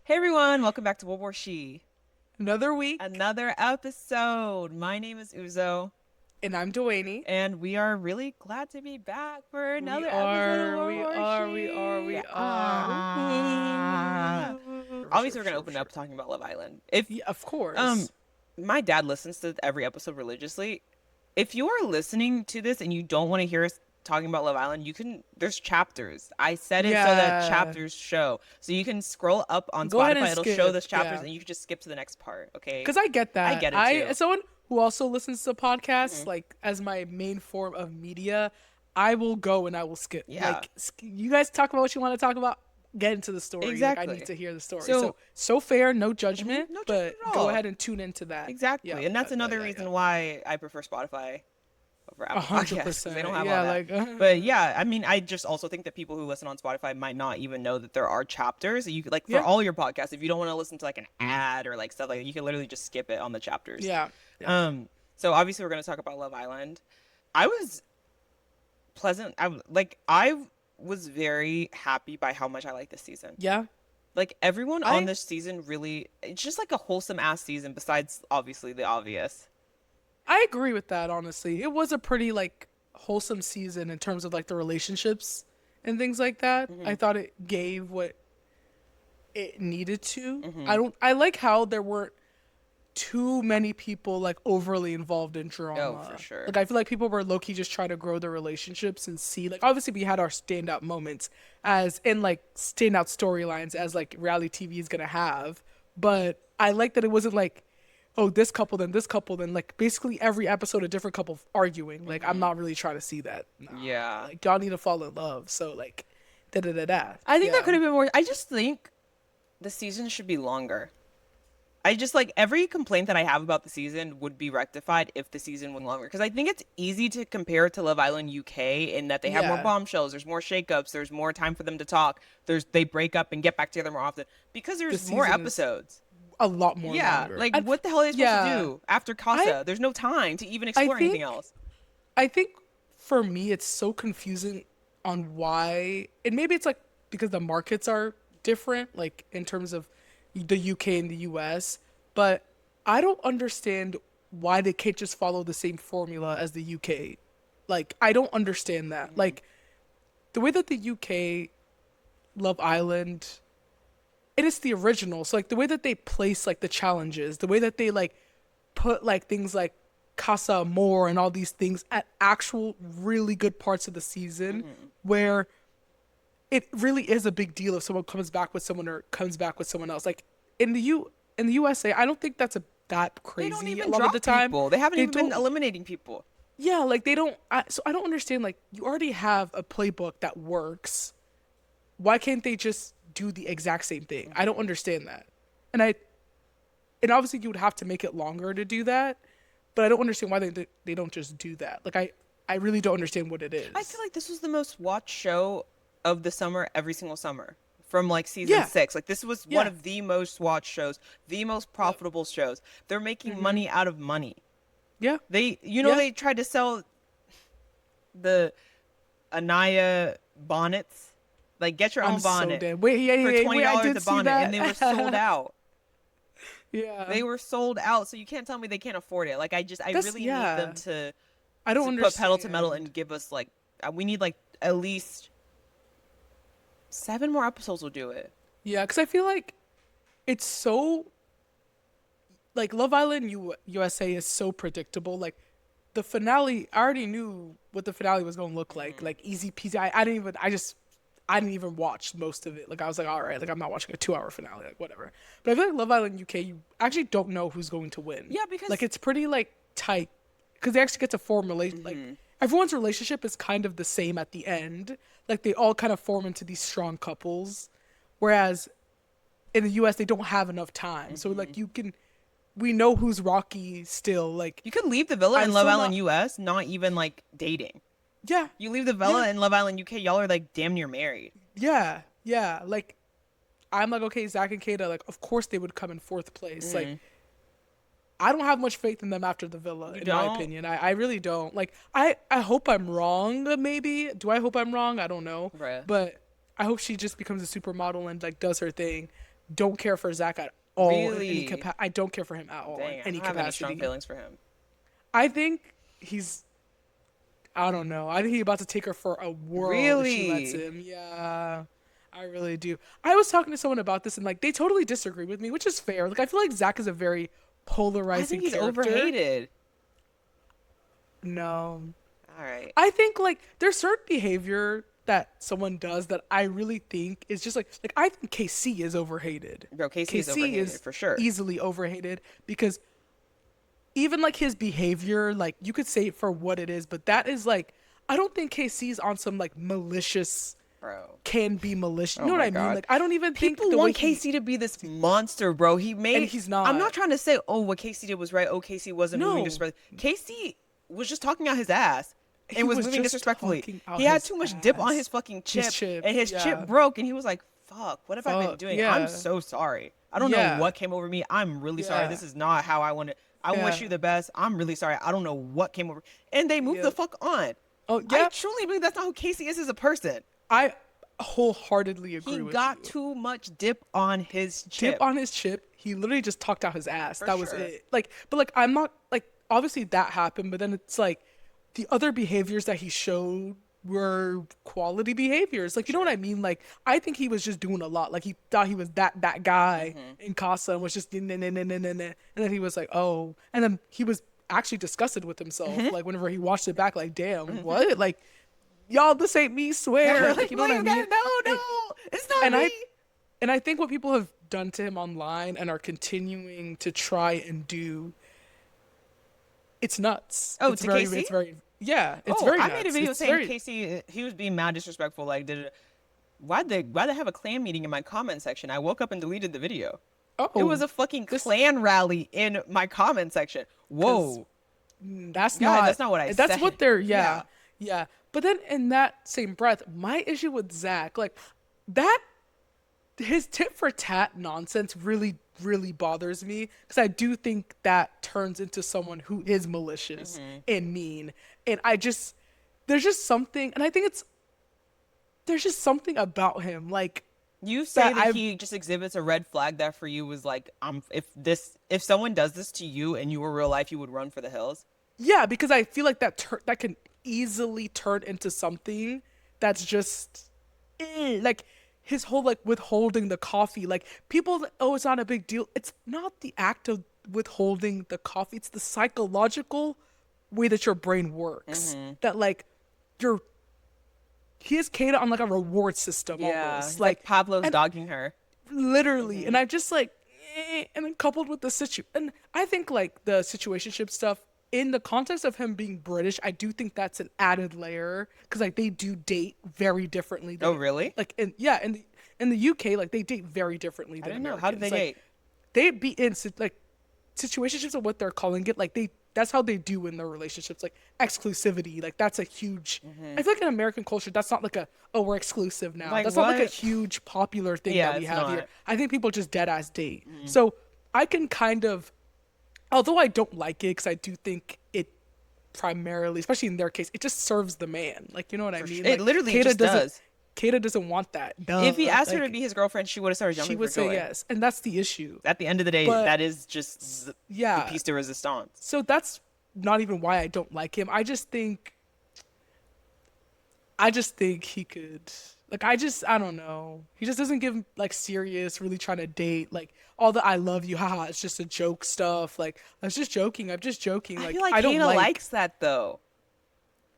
Hey everyone, welcome back to World War She. Another week, Another episode. My name is Uzo, and I'm Diweni. and we are really glad to be back for We another episode of are, World we War are, we are, She. we are. For sure, Obviously, we're for gonna sure, for open up sure. talking about Love Island. If Yeah, of um, course. my dad listens to every episode religiously. If you are listening to this and you don't want to hear us talking about Love Island, you can. There's chapters. I set it so that Yeah. chapters show, so you can scroll up on Go ahead and Spotify. It'll show skip. those chapters, Yeah. and you can just skip to the next part. Okay, Because I get I that. get it I, too. as someone who also listens to podcasts, Mhm. like, as my main form of media, I will go and I will skip. Yeah, Like, you guys talk about what you want to talk about, get into the story. Like, I need exactly. to hear the story. So, So fair, no judgment, no judgment but at go all. ahead and tune into that. Yeah, Exactly, and yeah, that's yeah, another yeah, yeah. reason why I prefer Spotify over A Apple hundred Podcasts because they don't percent. have all Yeah, that. like But yeah, I mean, I just also think that people who listen on Spotify might not even know that there are chapters. You could, like, for yeah, all your podcasts, if you don't want to listen to like an ad or like stuff like that, you can literally just skip it on the chapters. yeah, yeah. So obviously we're gonna talk about Love Island. I was pleasant. I was very happy by how much I liked this season. Yeah. Like everyone on I this season really, it's just like a wholesome ass season. Besides, obviously, the obvious. I agree with that, honestly. It was a pretty like wholesome season in terms of like the relationships and things like that. Hmm. I thought it gave what it needed to. Hmm. I like how there weren't too many people like overly involved in Oh, for drama. sure. Like I feel like people were low key just trying to grow their relationships and see like obviously we had our standout moments as in like standout storylines as like reality TV is gonna have. But I like that it wasn't like, oh, this couple then like basically every episode a different couple arguing. Like I'm Hmm. not really trying to see that. Nah. Yeah, Like y'all need to fall in love. So like da da da da. I think that Yeah. could have been more. I just think the season should be longer. I just like every complaint that I have about the season would be rectified if the season went longer. Because I think it's easy to compare it to Love Island UK in that they have more Yeah. bombshells, there's more shakeups, there's more time for them to talk, they break up and get back together more often because The there's more season is episodes. a lot more Yeah, longer. like what the hell are they supposed to Yeah. do after I Casa? There's no time to even I explore anything think else. I think for me it's so confusing on why, and maybe it's like because the markets are different, like in terms of the UK and the US, but I don't understand why they can't just follow the same formula as the UK. Like I don't understand that. Hmm. Like the way that the UK Love Island, it is the original. So like the way that they place like the challenges, the way that they like put like things like Casa Amor and all these things at actual really good parts of the season Hmm. where it really is a big deal if someone comes back with someone or comes back with someone else. Like in the USA, I don't think that's that They don't crazy a even lot of the drop time. people. They haven't They even been don't. eliminating people. Yeah, like they don't. So I don't understand. Like you already have a playbook that works. Why can't they just do the exact same thing? I don't understand that. And and obviously you would have to make it longer to do that, but I don't understand why they don't just do that. Like I really don't understand what it I feel is. like this was the most watched show of the summer every single summer from like season Yeah, 6. Like this was one yeah, of the most watched shows, the most yep, profitable shows. They're making mhm, money out of money. yeah, They yeah. they tried to sell the Anaya bonnets, like get your I'm own so bonnet dead. Wait, yeah, for yeah, yeah. twenty Wait, I dollars did a see bonnet, and they were sold that. out. Yeah, They were sold out, so you can't tell me they can't afford it. Like I that's really need them yeah. to I don't put pedal to metal understand. and give us like we need like at least 7 more episodes will do it. Yeah, because I feel like it's so like Love Island USA is so predictable. Like the finale, I already knew what the finale was gonna look like. Hmm. Like easy peasy. I didn't even watch most of it. Like I was like, all right, like I'm not watching a 2 hour finale, like whatever. But I feel like Love Island UK, you actually don't know who's going to win. Yeah, Like because it's pretty like tight because they actually get to form like hmm everyone's relationship is kind of the same at the end. Like they all kind of form into these strong couples, whereas in the US they don't have enough time. So hmm like we know who's Rocky still. Like you could leave the villa I'm in Love still Island not. US, not even like dating. Yeah, You leave the yeah, villa in Love Island UK, y'all are like damn near married. yeah, yeah. Like I'm like okay, Zach and Kata. Like of course they would come in fourth place. Like Hmm. I don't have much faith in them after the villa, You in my don't? opinion. I really don't. Like I hope I'm wrong. Maybe do I hope I'm wrong? I don't know, Bruh. but I hope she just becomes a supermodel and like does her thing. don't care for Zach at all in any Really? capacity. I don't care for him at all in Dang, I any don't have any strong capacity. feelings for him. I think he's, I don't know. I think he's about to take her for a whirl if she lets Really? him. Yeah, I really do. I was talking to someone about this and like they totally disagree with me, which is fair. Like I feel like Zach is a very I think polarizing he's character. overhated. No. All right. I think like there's certain behavior that someone does that I really think is just like I think KC is overhated. Bro, Casey is KC overhated is for sure. easily overhated because even like his behavior, like you could say it for what it is, but that is like I don't think KC's on some like malicious Bro. can be malicious. You Oh know what my I mean? God. Like I don't even think People the way want he Casey to be this monster, bro. and he's I'm not. not trying to say, oh, what Casey did was right. Oh, Casey wasn't moving No, disrespectfully. Casey was just talking out his ass he and was was moving just disrespectfully. talking out He had his too much dip on his ass. fucking His chip, chip, and his chip yeah. broke, and he was like, fuck, what have I been Fuck, doing? I'm yeah. so sorry. I don't know Yeah. what came over me. I'm really sorry. Yeah. This is not how I wanted. I wish Yeah. you the best. I'm really sorry. I don't know what came over. And they moved the Yeah. fuck on. Oh, I yeah. truly believe that's not who Casey is as a person. I wholeheartedly He agree with got you. too much dip on his Dip chip. on his chip. He literally just talked out his ass. For That was sure. it. Like, but like, I'm not like obviously that happened, but then it's like the other behaviors that he showed were quality behaviors. Like, you know what Sure. I mean? Like, I think he was just doing a lot. Like, he thought he was that guy Hmm. in Casa and was just nah, nah, nah, nah, nah, nah. And then he was like, oh, and then he was actually disgusted with himself. Like, whenever he watched it back, like, damn, what? Like, y'all, this ain't me. Swear. Like, Like, you know no, what I you mean? gotta, no, And, no, it's not and me. I think what people have done to him online and are continuing to try and do, it's nuts. Oh, to Casey? It's very, yeah, it's Oh, very I made a nuts. video It's saying very, Casey, he was being mad disrespectful. Like, why'd they have a clan meeting in my comment section? I woke up and deleted the video. It was oh, a fucking this, clan rally in my comment section. because Whoa, that's guys, not, that's not what I that's said. what they're, Yeah. yeah, yeah. But then in that same breath, my issue with Zach, like that, his tit for tat nonsense really bothers me because I do think that turns into someone who is malicious Hmm. and mean. And I just, there's just something, and I think there's just something about him, like You say that that I've, he just exhibits a red flag that for you was like, if someone does this to you and you were real life, you would run for the hills. yeah, because I feel like that can easily turn into something that's just like his whole like withholding the coffee. Like people, oh, it's not a big deal. It's not the act of withholding the coffee. It's the psychological way that your brain works. Hmm. That like you're he has Kata on like a reward system Yeah, almost. it's like Pablo's And dogging her. literally, and I just like and then coupled with the and I think like the situationship stuff in the context of him being British, I do think that's an added layer because like they do date very differently Oh, than really? like yeah in the UK like they date very differently I than didn't know. How did Americans. they Like date? they be in like situationships are what they're calling it. Like they that's how they do in their relationships. Like exclusivity. Like that's a huge. I feel like in American culture, that's not like a oh we're exclusive now. Like That's not like a what? huge popular thing Yeah, that we it's have here. not. I think people just dead ass date. So I can kind of, although I don't like it because I do think it primarily, especially in their case, it just serves the man. Like you know what I mean? It Like literally Kata just doesn't. does. Kata doesn't want that. Duh. If he asked her to Like be his girlfriend, she would have started she jumping would for say joy. yes, and that's the issue. At the end of the day, But that is just the yeah, piece de resistance. so that's not even why I don't like him. I just think he could like I don't know. He just doesn't give like serious, really trying to date. Like all the I love you, haha, it's just a joke stuff. Like I was just joking, I'm just joking. I Like feel like I don't Kata like likes that though.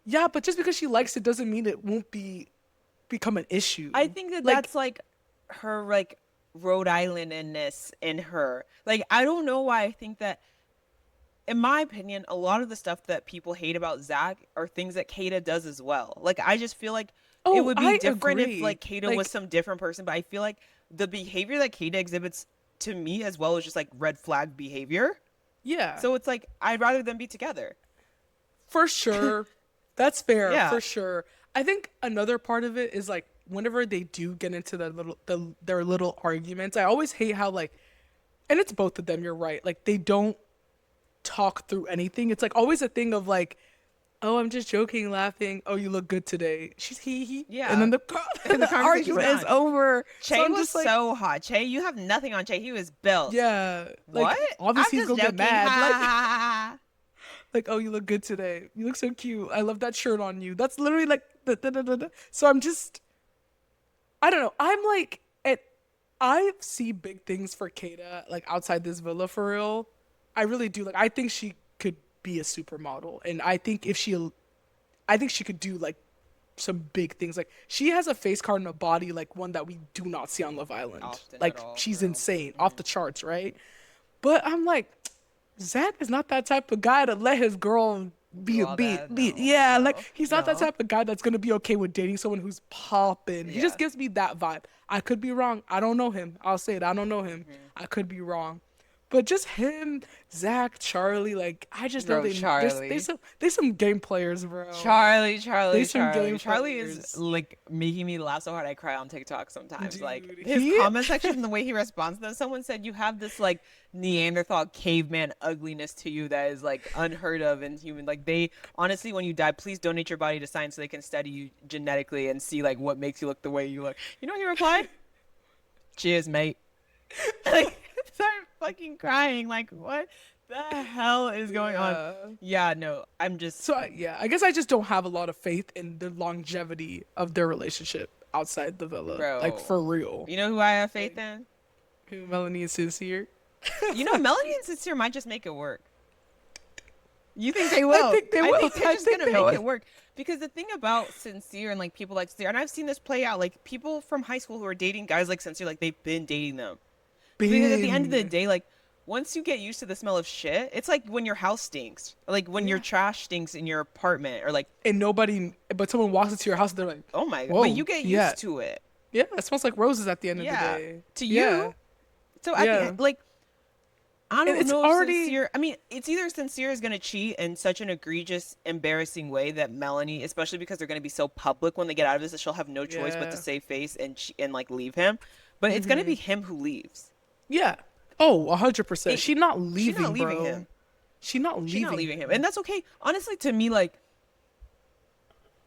yeah, but just because she likes it doesn't mean it won't become an issue. I think that Like that's like her like Rhode Islandness in her. Like I don't know why I think that. In my opinion, a lot of the stuff that people hate about Zach are things that Kata does as well. Like I just feel like it oh, would be I different if agree. like Kata was Like some different person, but I feel like the behavior that Kata exhibits to me as well is just like red flag behavior. yeah, So it's like I'd rather them be together. for sure. That's fair, Yeah. for sure. I think another part of it is like whenever they do get into their little arguments, I always hate how like and it's both of them, you're right. Like they don't talk through anything. It's like always a thing of like Oh, I'm just joking, laughing. Oh, you look good today. She's he. And Yeah. then the And the the conversation's argument is done. over. So Che I'm was just like, so hot. Che, you have nothing on Che. He was built. yeah, What? like I'm obviously he's just gonna get joking. Ha mad. ha ha ha. Like, oh, you look good today. You look so cute. I love that shirt on you. That's literally like the. So I'm just, I don't know. I'm like, I see big things for Kata like outside this villa for real. I really do. Like, I think she could be a supermodel, and I think she could do like some big things. Like, she has a face card and a body like one that we do not see on Love Island. Often at Like, all, she's bro. insane, off the charts, right? But I'm like, Zach is not that type of guy to let his girl Do all that? No, yeah, like no, he's not that no. type of guy that's gonna be okay with dating someone who's popping. He just Yeah. gives me that vibe. I could be wrong. I don't know him. I'll say it. I don't know him. Mhm. I could be wrong. But just him, Zach, Charlie, like I just know Bro, Charlie. there's some game players, bro. Charlie, Charlie, There's some Charlie. game Charlie is players. like making me laugh so hard I cry on TikTok sometimes. Like Dude, his he comment section and the way he responds to them. Someone said you have this like Neanderthal caveman ugliness to you that is like unheard of in human. Like they honestly, when you die, please donate your body to science so they can study you genetically and see like what makes you look the way you look. You know what he replied? Cheers, mate. Like start fucking crying. Like what the hell is going on? yeah. Yeah, no, I'm just So yeah, I guess I just don't have a lot of faith in the longevity of their relationship outside the villa, like bro. for real. You know who I have faith Like, in? who Melanie is sincere. You know, Melanie and Sincere might just make it work. You think they will? I think they will. I think they're I just think gonna they make will. it work. Because the thing about Sincere and like people like Sincere, and I've seen this play out, like people from high school who are dating guys like Sincere, like they've been dating them. Because at the end of the Been. day, like once you get used to the smell of shit, it's like when your house stinks, or like when your Yeah. trash stinks in your apartment, or like, And nobody, but someone walks into your house, and they're like, oh my god, "Whoa, but you get yeah, used to it. yeah, it smells like roses at the end of the Yeah, day." to Yeah, you. So at the yeah, end, like I and don't it's know if already Sincere. I mean, it's either Sincere is gonna cheat in such an egregious, embarrassing way that Melanie, especially because they're gonna be so public when they get out of this, that she'll have no choice but to yeah, save face and like leave him. But it's gonna be him who leaves. yeah. Oh, 100%. It, She not she's not leaving, leaving bro. him. She not She's not leaving leaving him, him. and that's okay. Honestly, to me, like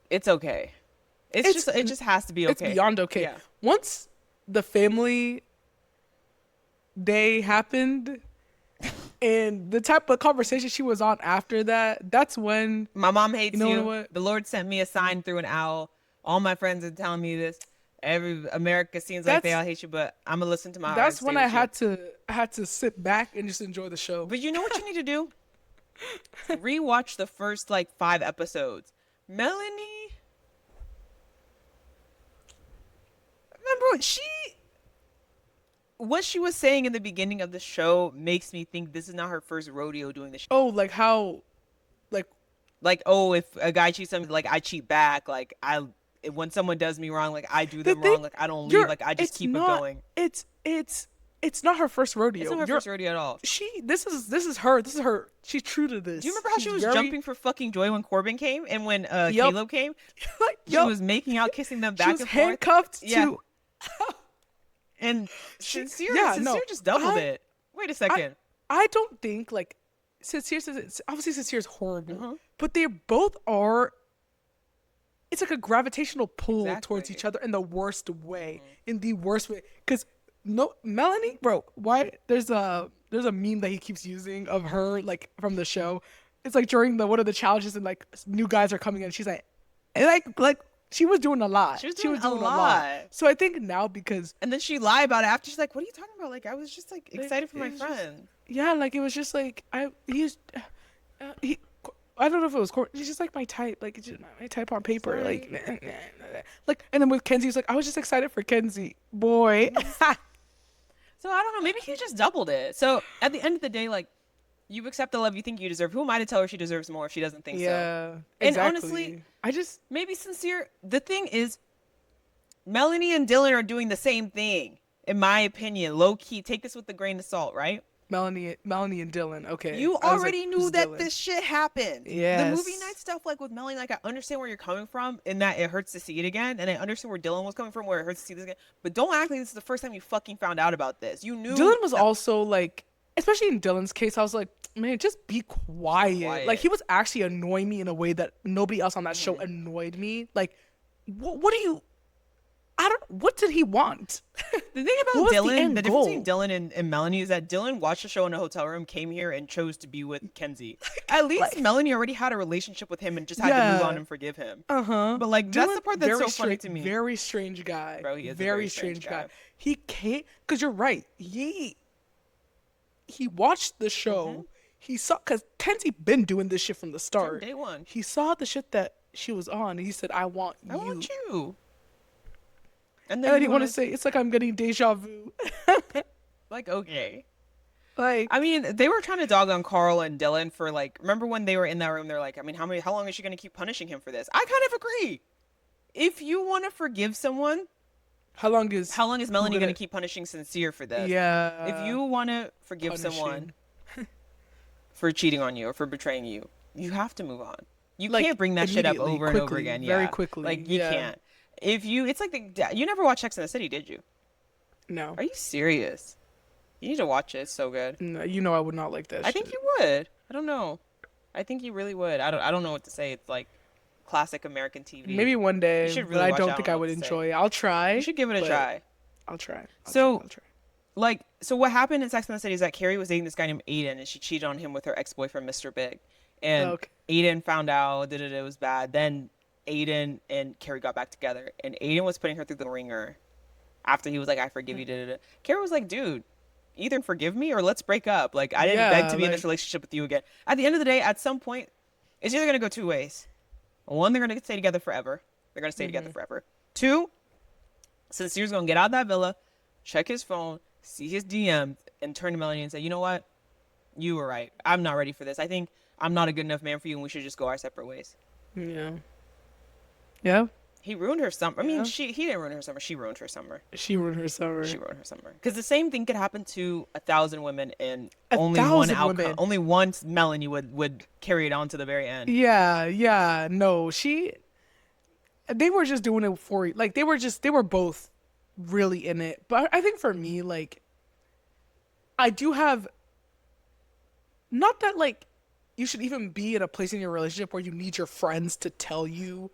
it's okay. It's It's just it just has to be it's okay. beyond okay. Yeah. Once the family day happened and the type of conversation she was on after that, that's when My mom you hates know you. what? The Lord sent me a sign through an owl. All my friends are telling me this. Every America seems like they That's all hate you, but I'm gonna listen to my heart and that's when stay with you. I had to sit back and just enjoy the show. But you know what you need to do? Rewatch the first like 5 episodes. Melanie, remember what she was saying in the beginning of the show makes me think this is not her first rodeo doing the show. Oh, like how like Like, oh, if a guy cheats on me, like I cheat back. Like when someone does me wrong, like I do the them thing wrong. Like I don't leave. you're Like I just it's keep it not going. it's not her first It's rodeo. not her You're first rodeo at all. this is her. This is her. She's true to this. Do you remember how She's she was very jumping for fucking joy when Corbin came and when yup. Caleb came? Like, She yup. was making out, kissing them She back was and forth. handcuffed Yeah. to And she Sincere no. just doubled I it. Wait a I second. I don't think like obviously Sincere is horrible, Uh-huh. but they both are. It's like a gravitational pull towards Exactly. each other in the worst way, in the worst way. Because no, Melanie, bro, why? There's a meme that he keeps using of her like from the show. It's like during the one of the challenges and like new guys are coming in. She's like, and like she was doing a lot. She was doing a a lot. So I think now because And then she lied about it after. She's like, "What are you talking about? Like, I was just like Like, excited for it my was just- friend." yeah, like it was just like he. I don't know if it was He's just like my type, like it's just my type on paper, Sorry. like. And then with Kenzie, it's like I was just excited for Kenzie, boy. So I don't know. Maybe he just doubled it. So at the end of the day, like, you accept the love you think you deserve. Who am I to tell her she deserves more if she doesn't think so? Yeah, And exactly. honestly, I just maybe Sincere. The thing is, Melanie and Dylan are doing the same thing, in my opinion. Low key, take this with a grain of salt, right? Melanie and Dylan. Okay, You I was already like, knew who's that Dylan? this shit happened. The Yes. movie night stuff, like with Melanie, like I understand where you're coming from, in that it hurts to see it again, and I understand where Dylan was coming from, where it hurts to see this again. But don't act like this is the first time you fucking found out about this. You knew. Dylan was also like, especially in Dylan's case, I was like, man, just be quiet. Like, he was actually annoying me in a way that nobody else on that show annoyed me. Like, what do you? I don't. What did he want? The thing What about was the Dylan, end the difference between goal? Dylan and Melanie is that Dylan watched the show in a hotel room, came here, and chose to be with Kenzie. At least Like, Melanie already had a relationship with him and just had to move on yeah. and forgive him. Uh-huh. But like that's Dylan, the part that's so funny to me. very strange guy. Bro, he is a Very very strange strange guy. guy. He can't, because you're right. He watched the show. He saw, because Kenzie been doing this shit from the From start. day one. He saw the shit that she was on, and he said, "I want I you." want you. And And then then you he want want to say, "It's like I'm getting deja vu." like, okay. Like, I mean, they were trying to dog on Carl and Dylan for like, remember when they were in that room? They're like, I mean, how long is she going to keep punishing him for this? I kind of agree. If you want to forgive someone, how long is how long is Melanie gonna- going to keep punishing Sincere for this? If Yeah. you want to forgive someone for cheating on you or for betraying you, you have to move on. You Like, can't bring that shit up immediately, over and over quickly, again. very Yeah. quickly, Like you yeah. can't. If you, it's like you never watched Sex and the City, did you? No. Are you serious? You need to watch it. It's so good. No, you know I would not like that I shit. think you would. I don't know. I think you really would. I don't know what to say. It's like classic American TV. Maybe one day, You should but really I watch it. don't I think don't I know would what to say. enjoy it. I'll try. You should give it a but try. I'll try. So- I'll try. Like, so what happened in Sex and the City is that Carrie was dating this guy named Aiden, and she cheated on him with her ex-boyfriend, Mr. Big. And Okay. Aiden found out that it was bad. Then Aiden and Carrie got back together, and Aiden was putting her through the ringer after he was like, "I forgive you." Da, da, da. Carrie was like, "Dude, either forgive me or let's break up. Like, I didn't beg Yeah, to be in this like- relationship with you again." At the end of the day, at some point, it's either gonna go two ways. One, they're gonna stay together forever. They're gonna stay together forever. Two, Sincere's gonna get out of that villa, check his phone, see his DMs, and turn to Melanie and say, "You know what? You were right. I'm not ready for this. I think I'm not a good enough man for you, and we should just go our separate ways." Yeah. Yeah. He ruined her summer. I mean, Yeah. he didn't ruin her summer. She ruined her summer. She ruined her summer. She ruined her summer. Because the same thing could happen to 1,000 women, and A only one thousand outcome. women. Only one Melanie would carry it on to the very end. Yeah, yeah. No, they were just doing it for, like, they were both really in it. But I think for me, like, I do have, not that, like, you should even be in a place in your relationship where you need your friends to tell you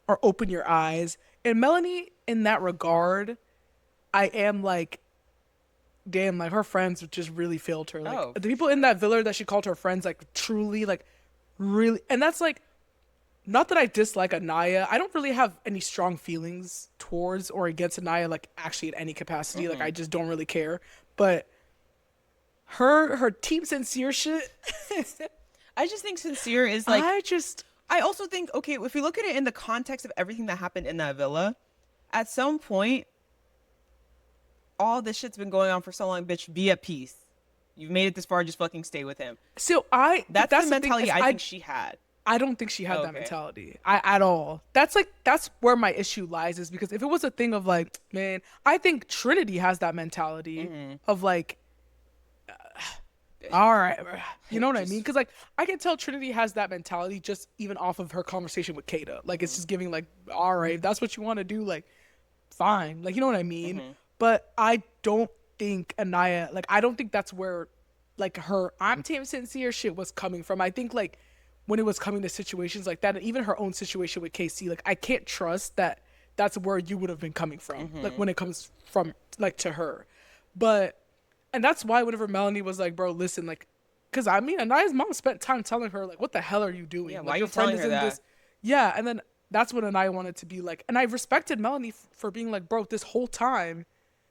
or open your eyes. And Melanie, in that regard, I am like, damn, like, her friends just really failed her. Like, Oh. the people in that villa that she called her friends, like, truly, like, really, and that's like, not that I dislike Anaya. I don't really have any strong feelings towards or against Anaya, like, actually in any capacity. Like, I just don't really care. But her Team Sincere shit, I just think Sincere is like. I I also think, okay, if we look at it in the context of everything that happened in that villa, at some point, all this shit's been going on for so long, bitch. Be at peace. You've made it this far. Just fucking stay with him. so That's the thing, mentality is I think she had. I don't think she had that Okay. mentality at all. That's where my issue lies, is because if it was a thing of like, man, I think Trinity has that mentality of like, all right, bro. You know what I mean? Because like, I can tell Trinity has that mentality just even off of her conversation with Kata. Like, it's just giving like, all right, if that's what you want to do, like, fine. Like, you know what I mean? But I don't think Anaya, like, I don't think that's where like her I'm Team Sincere shit was coming from. I think like when it was coming to situations like that, and even her own situation with KC, like, I can't trust that that's where you would have been coming from, like, when it comes from, like, to her. But, and that's why whenever Melanie was like, bro, listen, like, because I mean, Anaya's mom spent time telling her, like, what the hell are you doing? Yeah, Like, why are your you friend telling is her in that? Yeah, and then that's when Anaya wanted to be like, and I respected Melanie for being like, bro, this whole time,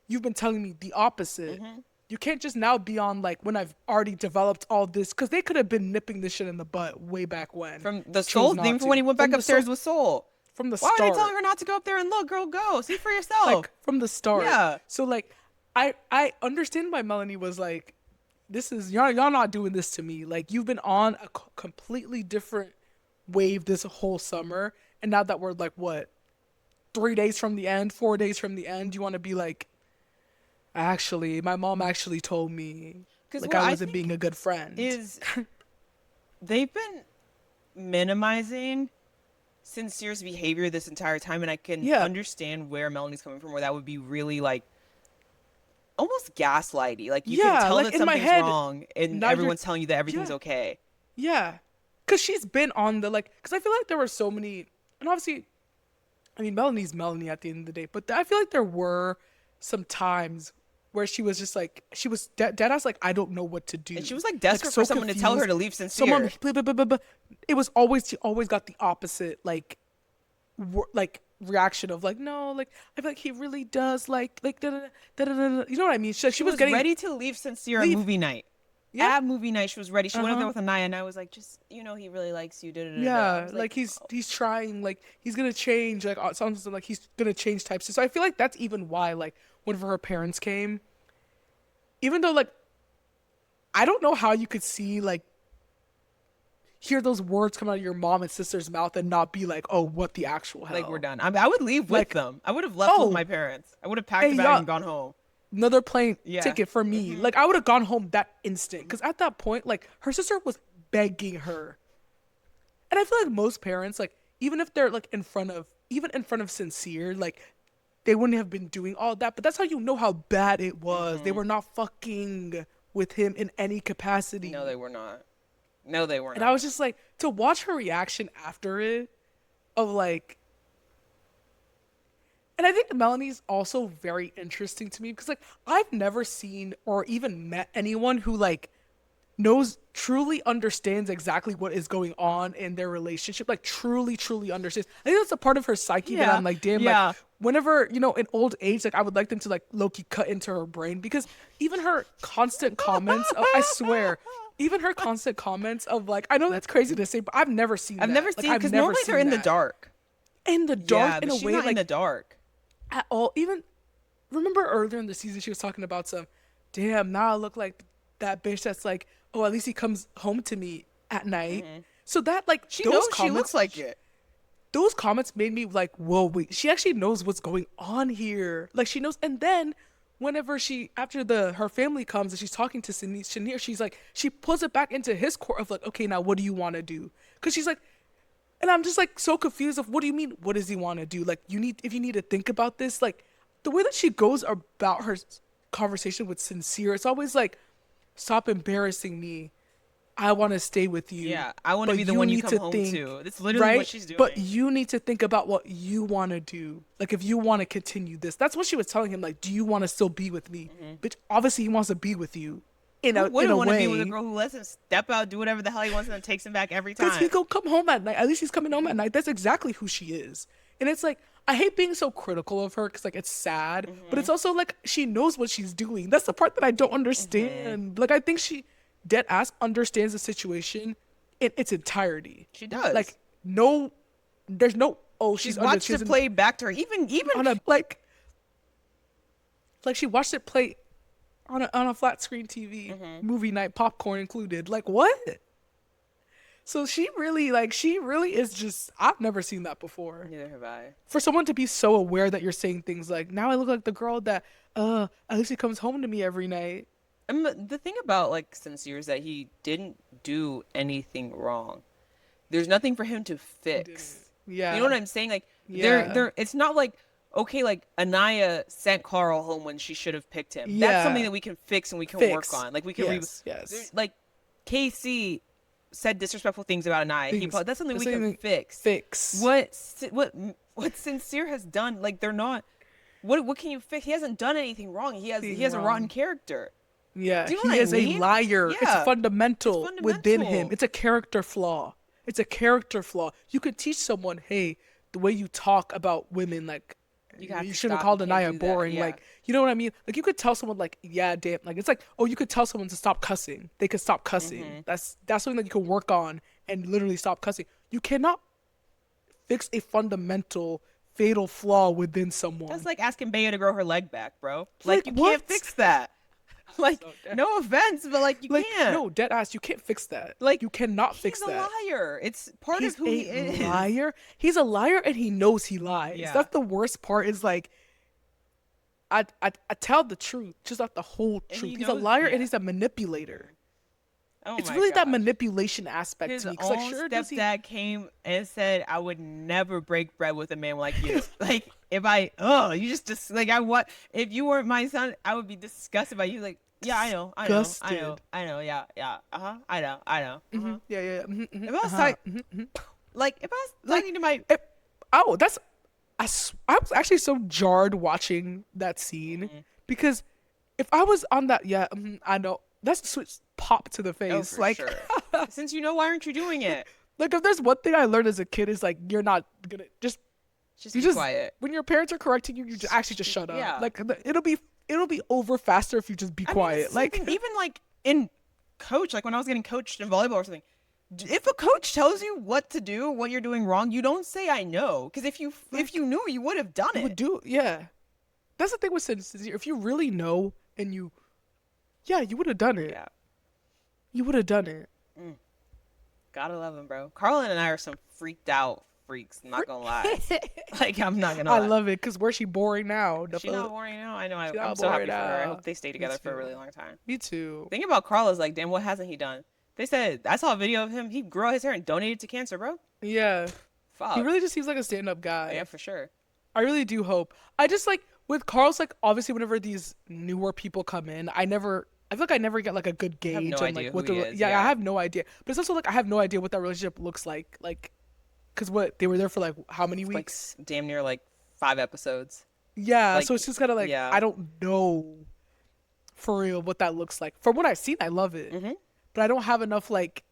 you've been telling me the opposite. You can't just now be on, like, when I've already developed all this, because they could have been nipping this shit in the butt way back when. From the Chose Soul not thing to. for when he went back From the upstairs Soul- with Soul. From the Why start. are they telling her not to go up there and look, girl, go. See for yourself. Like, from the start. Yeah. So, like, I understand why Melanie was like, this is, y'all not doing this to me. Like, you've been on a completely different wave this whole summer, and now that we're, like, what, 3 days from the end, 4 days from the end, you want to be like, actually, my mom actually told me, 'Cause like, what I I wasn't think being a good friend. is they've been minimizing Sincere's behavior this entire time, and I can Yeah. understand where Melanie's coming from, where that would be really like almost gaslighty. Like you can Yeah, tell like that in my something's head, wrong and now you're everyone's telling you that everything's yeah, okay. yeah. Cause she's been on the like, cause I feel like there were so many, and obviously, I mean, Melanie's Melanie at the end of the day, but I feel like there were some times where she was just like, she was dead ass like, I don't know what to And she do, was like like desperate for so someone to tell her confused. to leave Someone, Sincere. blah, blah, blah, blah, blah. It was always she always got the opposite like reaction of like no, like I feel like he really does like da, da, da, da, da, da. You know what I mean? She She was was getting ready to leave Sincere at leave. movie night. Yeah. At movie night, she was ready. She Uh went up there huh. with Anaya, and I was like, just, he really likes you. Da, da, da, da. I Yeah, was like, like he's oh. he's trying, like he's gonna change, like sounds like he's gonna change types. So I feel like that's even why, like, whenever her parents came, even though like I don't know how you could see like hear those words come out of your mom and sister's mouth and not be like, oh, what the actual Like, we're hell? done. I would leave with Like, them. I would have left with my oh, parents. I would have packed hey, a bag y'all, and gone home. another plane Yeah. ticket for me. Hmm. Like I would have gone home that instant because at that point, like her sister was begging her, and I feel like most parents, like even if they're like even in front of Sincere, like they wouldn't have been doing all that. But that's how you know how bad it was. They Hmm. were not fucking with him in any No, capacity. they were not. No, they were And I not. was just like to watch her reaction after it of like, and I think Melanie's also very interesting to me because like I've never seen or even met anyone who like knows truly understands exactly what is going on in their relationship, like truly understands. I think that's a part of her psyche that Yeah. I'm like, damn, like Yeah. whenever, in old age, like I would like them to like low-key cut into her brain because even her constant comments of, I swear, even her constant comments of like, I know that's crazy to say, but I've never seen I've never that. Like seen, I've because never normally they're seen in the that dark. in the dark Yeah, in but a she's way not in like the dark. at all. Even remember earlier in the season she was talking about some, damn, now I look like that bitch that's like, oh, at least he comes home to me at night. Hmm. So that like She those knows she looks comments, like it. those comments made me like, whoa, wait, she actually knows what's going on here. Like she knows. And then whenever she after the her family comes and she's talking to Shanir, she's like, she pulls it back into his court of like, okay, now what do you want to do? Because she's like, and I'm just like so confused of what do you mean? What does he want to do? Like if you need to think about this, like the way that she goes about her conversation with Sincere, it's always like, stop embarrassing me. I want to stay with you, Yeah, I want to but be the you one you need come to home think, to. That's literally what right? she's But doing. you need to think about what you want to do. Like if you want to continue this, that's what she was telling him. Like, do you want to still be with me? Hmm. Bitch, obviously he wants to be with you in Who a wouldn't want to be with a way. girl who lets him step out, do whatever the hell he wants, and then takes him back every Because time? he's gonna come home at night. At least he's coming home at night. That's exactly who she is. And it's like, I hate being so critical of her because like it's sad, but Hmm. it's also like she knows what she's doing. That's the part that I don't Hmm. understand. Like I think she dead ass understands the situation in its entirety. She does. Like no, there's no, oh, She's under watched it play back to her. Even on a like she watched it play on a flat screen TV, Hmm. movie night, popcorn included. Like what? So she really is just, I've never seen that before. Neither have I. For someone to be so aware that you're saying things like, now I look like the girl that at least he comes home to me every night. And the thing about like Sincere is that he didn't do anything wrong. There's nothing for him to He didn't. fix. You know what Yeah. I'm saying? Like Yeah. it's not like, okay, like Anaya sent Carl home when she should have picked him. That's something Yeah. that we can fix and we can work Fix. on. Like we can Yes. Yes. like KC said disrespectful things about Anaya. Things. That's something we That's can something fix. fix. What Sincere has done, like they're not, what can you fix? He hasn't done anything wrong. He has a rotten Wrong. character. Yeah. Do you know He what I is a mean? liar. It's Yeah. fundamental It's within him. fundamental. It's a character flaw. It's a character flaw. You could teach someone, hey, the way you talk about women, like You have you to shouldn't stop. call You can't Anaya do that. boring. Yeah. Like, you know what I mean? Like, you could tell someone, like, yeah, damn. Like, it's like, oh, you could tell someone to stop cussing. They could stop cussing. Mm-hmm. That's something that you can work on and literally stop cussing. You cannot fix a fundamental fatal flaw within someone. That's like asking Bea to grow her leg back, bro. Like, Like you what? can't fix that. Like, no offense, but like you like, can't. no, dead ass, you can't fix that. Like, you cannot he's fix a that. liar. It's part He's of who he a is. liar. He's a liar and he knows he lies. Yeah. That's the worst part is like I tell the truth, just not the whole And truth. he He's a knows- liar yeah. and he's a manipulator. Oh It's my really that gosh. manipulation aspect His to me. 'Cause, own like, sure, does he? stepdad came and said, "I would never break bread with a man like you." Like you just like I what if you weren't my son, I would be disgusted by you. Like, yeah, Disgusted. yeah, yeah, I know, Yeah, yeah, If I was if I was like talking to my, it, oh, that's I was actually so jarred watching that scene Mhm. because if I was on that, yeah, I know that's the switch pop to the Oh, face. for Like, sure. Since you know, why aren't you doing it? like if there's one thing I learned as a kid is like you're not gonna just Just you be just quiet. when your parents are correcting you, you actually just shut up. Like it'll be over faster if you just be I mean, it's quiet. the same Like, thing. Even like in coach, like when I was getting coached in volleyball or something. If a coach tells you what to do, what you're doing wrong, you don't say I know, because if like you knew, you would have done you would it. do, yeah. That's the thing with sincere. If you really know and yeah, you would have done it. Yeah. You would have done it. Mm. Gotta love him, bro. Carlin and I are some freaked out freaks. I'm not gonna lie. Like, I'm not gonna I lie. love it because where's she boring now? She not boring now. I know. She's I'm not so boring happy for her. I now. hope they stay Me together for a too. really long time. Me too. Thinking about Carl is like, damn, what hasn't he done? They said I saw a video of him. He grew out his hair and donated to cancer, bro. Yeah. He Fuck. really just seems like a stand-up Yeah, guy. for sure. I really do hope. I just like with Carl's like obviously whenever these newer people come in, I feel like I never get like a good I have no gauge on idea like who what he the is. yeah, I Yeah. have no idea. But it's also like I have no idea what that relationship looks like cuz what they were there for like how many Like weeks? damn near like 5 episodes. Yeah, Like, so it's just kind of like yeah. I don't know for real what that looks like. From what I've seen, I love it. hmm But I don't have enough like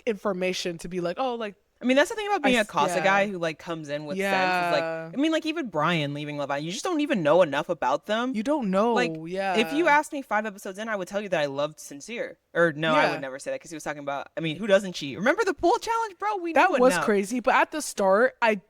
information to be like, "Oh, like I mean, that's the thing about being a Casa guy yeah. who like comes in with sense is like, Yeah. I mean, like even Brian leaving Love Island, you just don't even know enough about them. You don't Like, know. if you Yeah. asked me 5 episodes in, I would tell you that I loved Sincere. Or no, I would Yeah. never say that because he was talking about. I mean, who doesn't cheat? Remember the pool challenge, bro? We knew That was enough. crazy, but at the start, I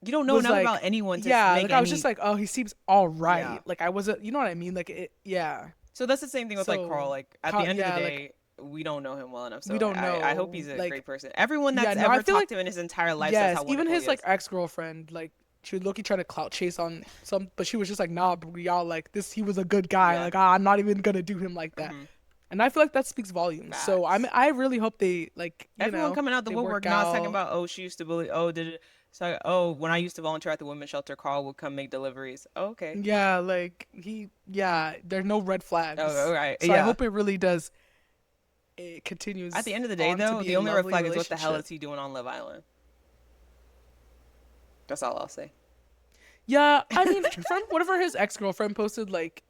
You don't know was enough like, about anyone to yeah, make like I was any. just like, oh, he seems all Yeah. right. Like I wasn't, you know what I mean? Like it, yeah. So that's the same thing with like Carl. So, Like at the end of the yeah, like day, we don't know him well enough. we So don't I hope know. he's a Like great person. Everyone yeah, that's no, I ever feel talked like to him in his entire life says yes, how even wonderful his he like is. ex girlfriend, like she was looking trying to clout chase on some, but she was just like, nah, bro, y'all like this. He was a good guy. Yeah. Like I'm not even gonna do him like that. hmm And I feel like that speaks volumes. So Facts. I really hope they like Everyone coming out the they woodwork work now is talking out. about, oh, she used to bully. Oh, did it? So, oh, when I used to volunteer at the women's shelter, Carl would come make deliveries. Oh, okay. Yeah, like yeah, there's no red Oh, all flags. right. So I Yeah. hope it really does. It At the continues end of the day, on to though, be the a only red lovely flag is what the hell relationship. is he doing on Love Island? That's all I'll say. Yeah, I mean, from whatever his ex girlfriend posted, like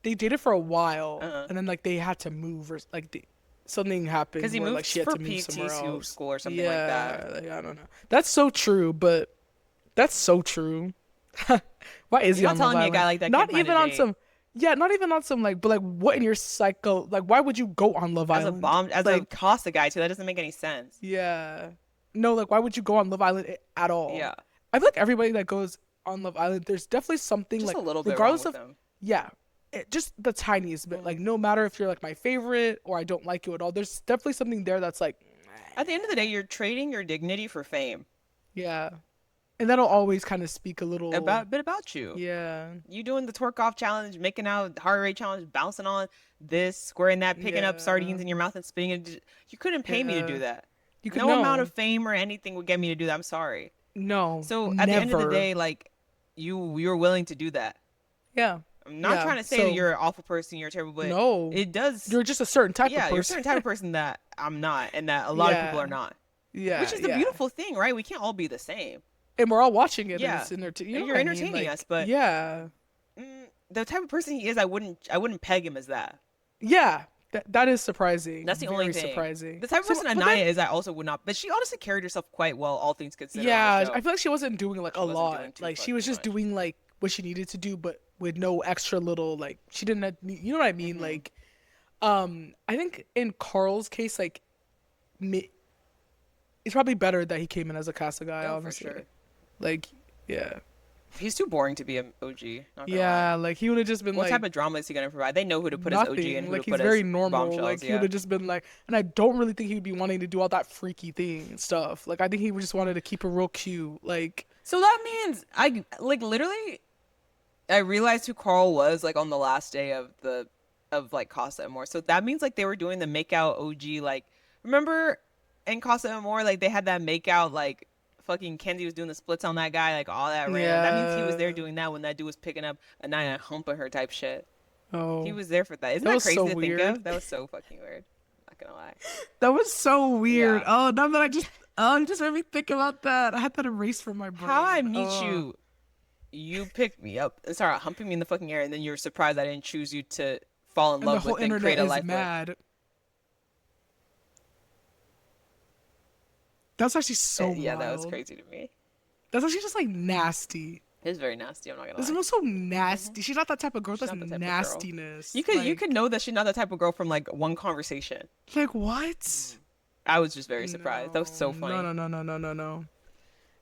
they dated for a while, Uh-huh. and then like they had to move or like something happened Because he where like moved she had for to move somewhere PT else. school or something like that. Yeah, like, I don't know. That's so true, but that's so true. Why is You're he not on Love telling me a guy Island? like that can't Not find a even on date. some. Yeah, not even on some like, but like, what in your psycho? Like, why would you go on Love Island? As a Like, Costa guy, too, that doesn't make any sense. yeah, no, like, why would you go on Love Island at all? Yeah. I feel like everybody that goes on Love Island, there's definitely something Just a like, little bit wrong regardless with of, him. yeah, just the tiniest bit. Mhm. Like, no matter if you're like my favorite or I don't like you at all, there's definitely something there that's like, At the end of the day, you're trading your dignity for fame. yeah, and that'll always kind of speak a little, About you. yeah, You doing the twerk off challenge, making out heart rate challenge, bouncing on this, squaring that, picking up yeah, sardines in your mouth and spitting it. You couldn't pay me to yeah. do that. You could No amount know, of fame or anything would get me to do that. I'm sorry. no, So at the end of the never, day, like you're willing to do that. yeah, I'm not yeah. trying to say that So you're an awful person, you're terrible, but no, it does. you're just a certain type of Yeah, you're a person. certain type of person that I'm not, and that a lot of people Yeah, are not. yeah, Which is the yeah. beautiful thing, right? We can't all be the same. And we're all watching it, and Yeah, it's you know you're what I mean? entertaining Like, us, but yeah, the type of person he is, I wouldn't peg him as that. yeah. That is surprising. That's the only Very thing. surprising. The type of So, person but then, Anaya is, I also would not. But she honestly carried herself quite well, all things considered, on the yeah, I show. feel like she wasn't doing like a She wasn't doing lot. too Like she was fucking just much. doing like what she needed to do, but with no extra little like she didn't. You know what I mean? hmm Like, I think in Carl's case, like, me, it's probably better that he came in as a Casa guy. Oh, for Honestly, sure. like, yeah, He's too boring to be an OG. Not gonna lie. yeah. Like he would have just been What like type of drama is he gonna provide? They know who to put as OG and nothing. who to Like he's put very as normal. bombshells. Like he would Yeah. have just been like, and I don't really think he would be wanting to do all that freaky thing and stuff. Like I think he would just wanted to keep it real cute. Like So that means I like literally I realized who Carl was like on the last day of like Casa Amor. So that means like they were doing the make out OG like remember in Casa Amor like they had that make out like fucking Kenzie was doing the splits on that guy, like all that random. That means he was there Yeah. doing that when that dude was picking up a nine and humping her type shit. He Oh, was there for that. Isn't that that was so crazy to think weird. of? That was so fucking weird. Not gonna lie. That was so weird. Yeah. Oh, now that you just made me think about that. I had that erased from my How I brain. meet Oh, you, you picked me up, sorry, humping me in the fucking air, and then you were surprised I didn't choose you to fall in and the love whole with and create internet a is life with. mad. That's actually so Yeah, that was wild. crazy to me. That's actually just like nasty. It was very nasty. I'm not gonna This lie. is so nasty. She's not that type of girl. She's That's not the type of girl. nastiness. You could know that she's not the type of girl from like one conversation. Like what? I was just very surprised. That was No, so no, funny. no, no, no, no, no, no.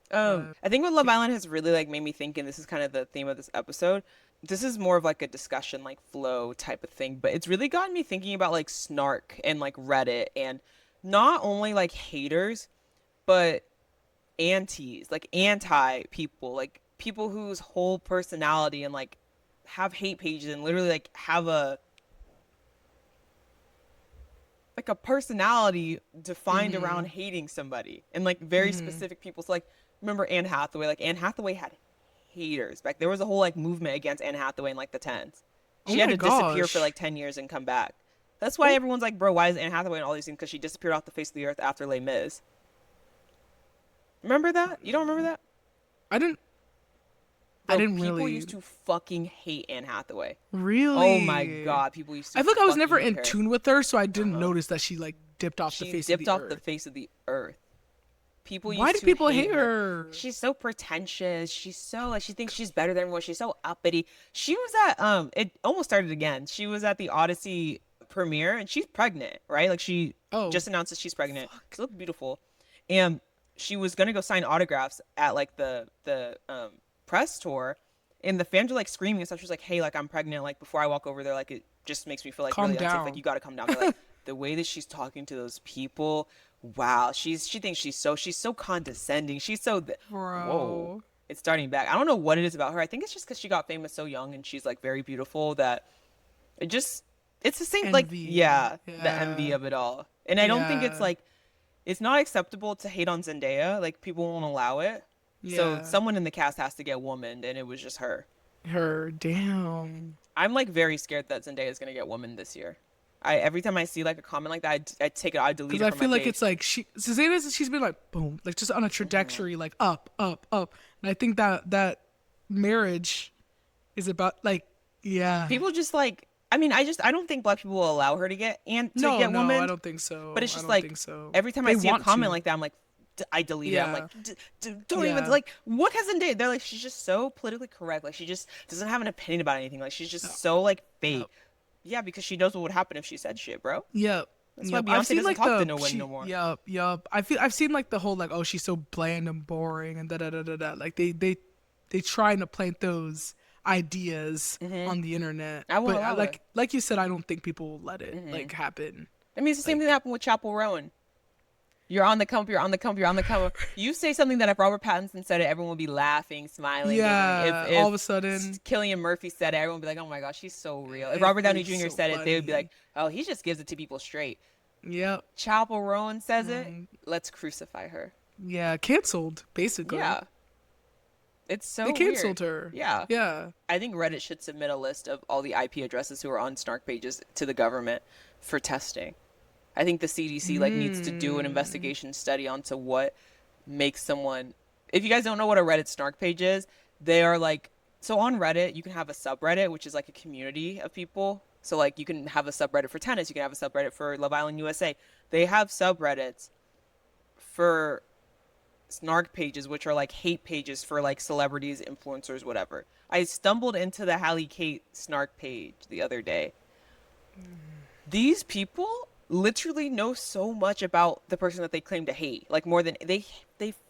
But I think what Love Island has really like made me think, and this is kind of the theme of this episode. This is more of like a discussion, like flow type of thing, but it's really gotten me thinking about like Snark and like Reddit, and not only like haters, but antis, like anti people, like people whose whole personality and like have hate pages and literally like have a like a personality defined around hating somebody and like very specific people. So like remember Anne Hathaway? Like Anne Hathaway had haters back. There was a whole like movement against Anne Hathaway in like the tens. oh She had my to disappear for gosh. like 10 years and come back. That's why everyone's like, bro, why is Anne Hathaway and all these things? Because she disappeared off the face of the earth after Les Mis. Remember that? You don't remember that? I didn't. I Bro, didn't people really. used to fucking hate Anne Hathaway. Oh my Really. god, people used I to feel like I was fucking never hate in her. tune with her, so I didn't notice that she like dipped off the She face of dipped the off the earth. face of the earth. People Why used do to people hate hate her. her? She's so pretentious. She's so like she thinks she's better than everyone. She's so uppity. She was at it almost started again. She was at the Odyssey premiere and she's pregnant, right? Like she Oh, just announced that she's pregnant. fuck. She looked beautiful. And she was gonna go sign autographs at like the press tour and the fans were like screaming and stuff. She was like, hey, like I'm pregnant, like before I walk over there, like it just makes me feel like Calm really unsafe. Like down, you gotta come down. They're like the way that she's talking to those people, wow, she thinks she's so condescending. She's so whoa. bro. It's starting back. I don't know what it is about her. I think it's just because she got famous so young and she's like very beautiful that it just it's the same like Envy. yeah, the envy Yeah. of it all. And I don't think it's Yeah. like it's not acceptable to hate on Zendaya. Like people won't allow it. So Yeah. someone in the cast has to get womaned, and it was just her. Her. Damn. I'm like very scared that Zendaya is gonna get woman this year. I every time I see like a comment like that, I take it, I delete Because it I from my feel like page. it's like she's been like boom, like just on a trajectory, like up, up, up. And I think that marriage is about like, yeah. People just like, I mean, I don't think black people will allow her to get and to No, get no, I woman. don't think so. But it's I just don't like think so. every time I They see a want comment to. like that, I'm like, I delete it. I'm Yeah. like, don't even Yeah. like. What has Zendaya? They're like, she's just so politically correct. Like she just doesn't have an opinion about anything. Like she's just so like fake. Yep. Yeah, because she knows what would happen if she said shit, bro. Yep. That's why Yep. I've Beyonce seen doesn't like talk to the no one no more. yep, yep. I've seen like the whole like, oh, she's so bland and boring and da da da da da. Like they trying to plant those ideas on the internet. I won't But allow it. like you said, I don't think people will let it like happen. I mean, it's the same thing that happened with Chapel Roan. You're on the come, you're on the come, you're on the come. You say something that if Robert Pattinson said it, everyone would be laughing, smiling, giggling. Yeah. All of a sudden. Killian Murphy said it, everyone would be like, oh my gosh, he's so real. If It Robert Downey was Jr. so said it, they would be funny. like, oh, he just gives it to people straight. Yep. Chapel Roan says it, let's crucify her. Yeah. Canceled basically. Yeah. It's so They canceled weird. her. Yeah. Yeah. I think Reddit should submit a list of all the IP addresses who are on Snark pages to the government for testing. I think the CDC like needs to do an investigation study onto what makes someone. If you guys don't know what a Reddit Snark page is, they are like so on Reddit you can have a subreddit which is like a community of people. So like you can have a subreddit for tennis, you can have a subreddit for Love Island USA. They have subreddits for Snark pages which are like hate pages for like celebrities, influencers, whatever. I stumbled into the Hallie Kate Snark page the other day. These people literally know so much about the person that they claim to hate, like more than they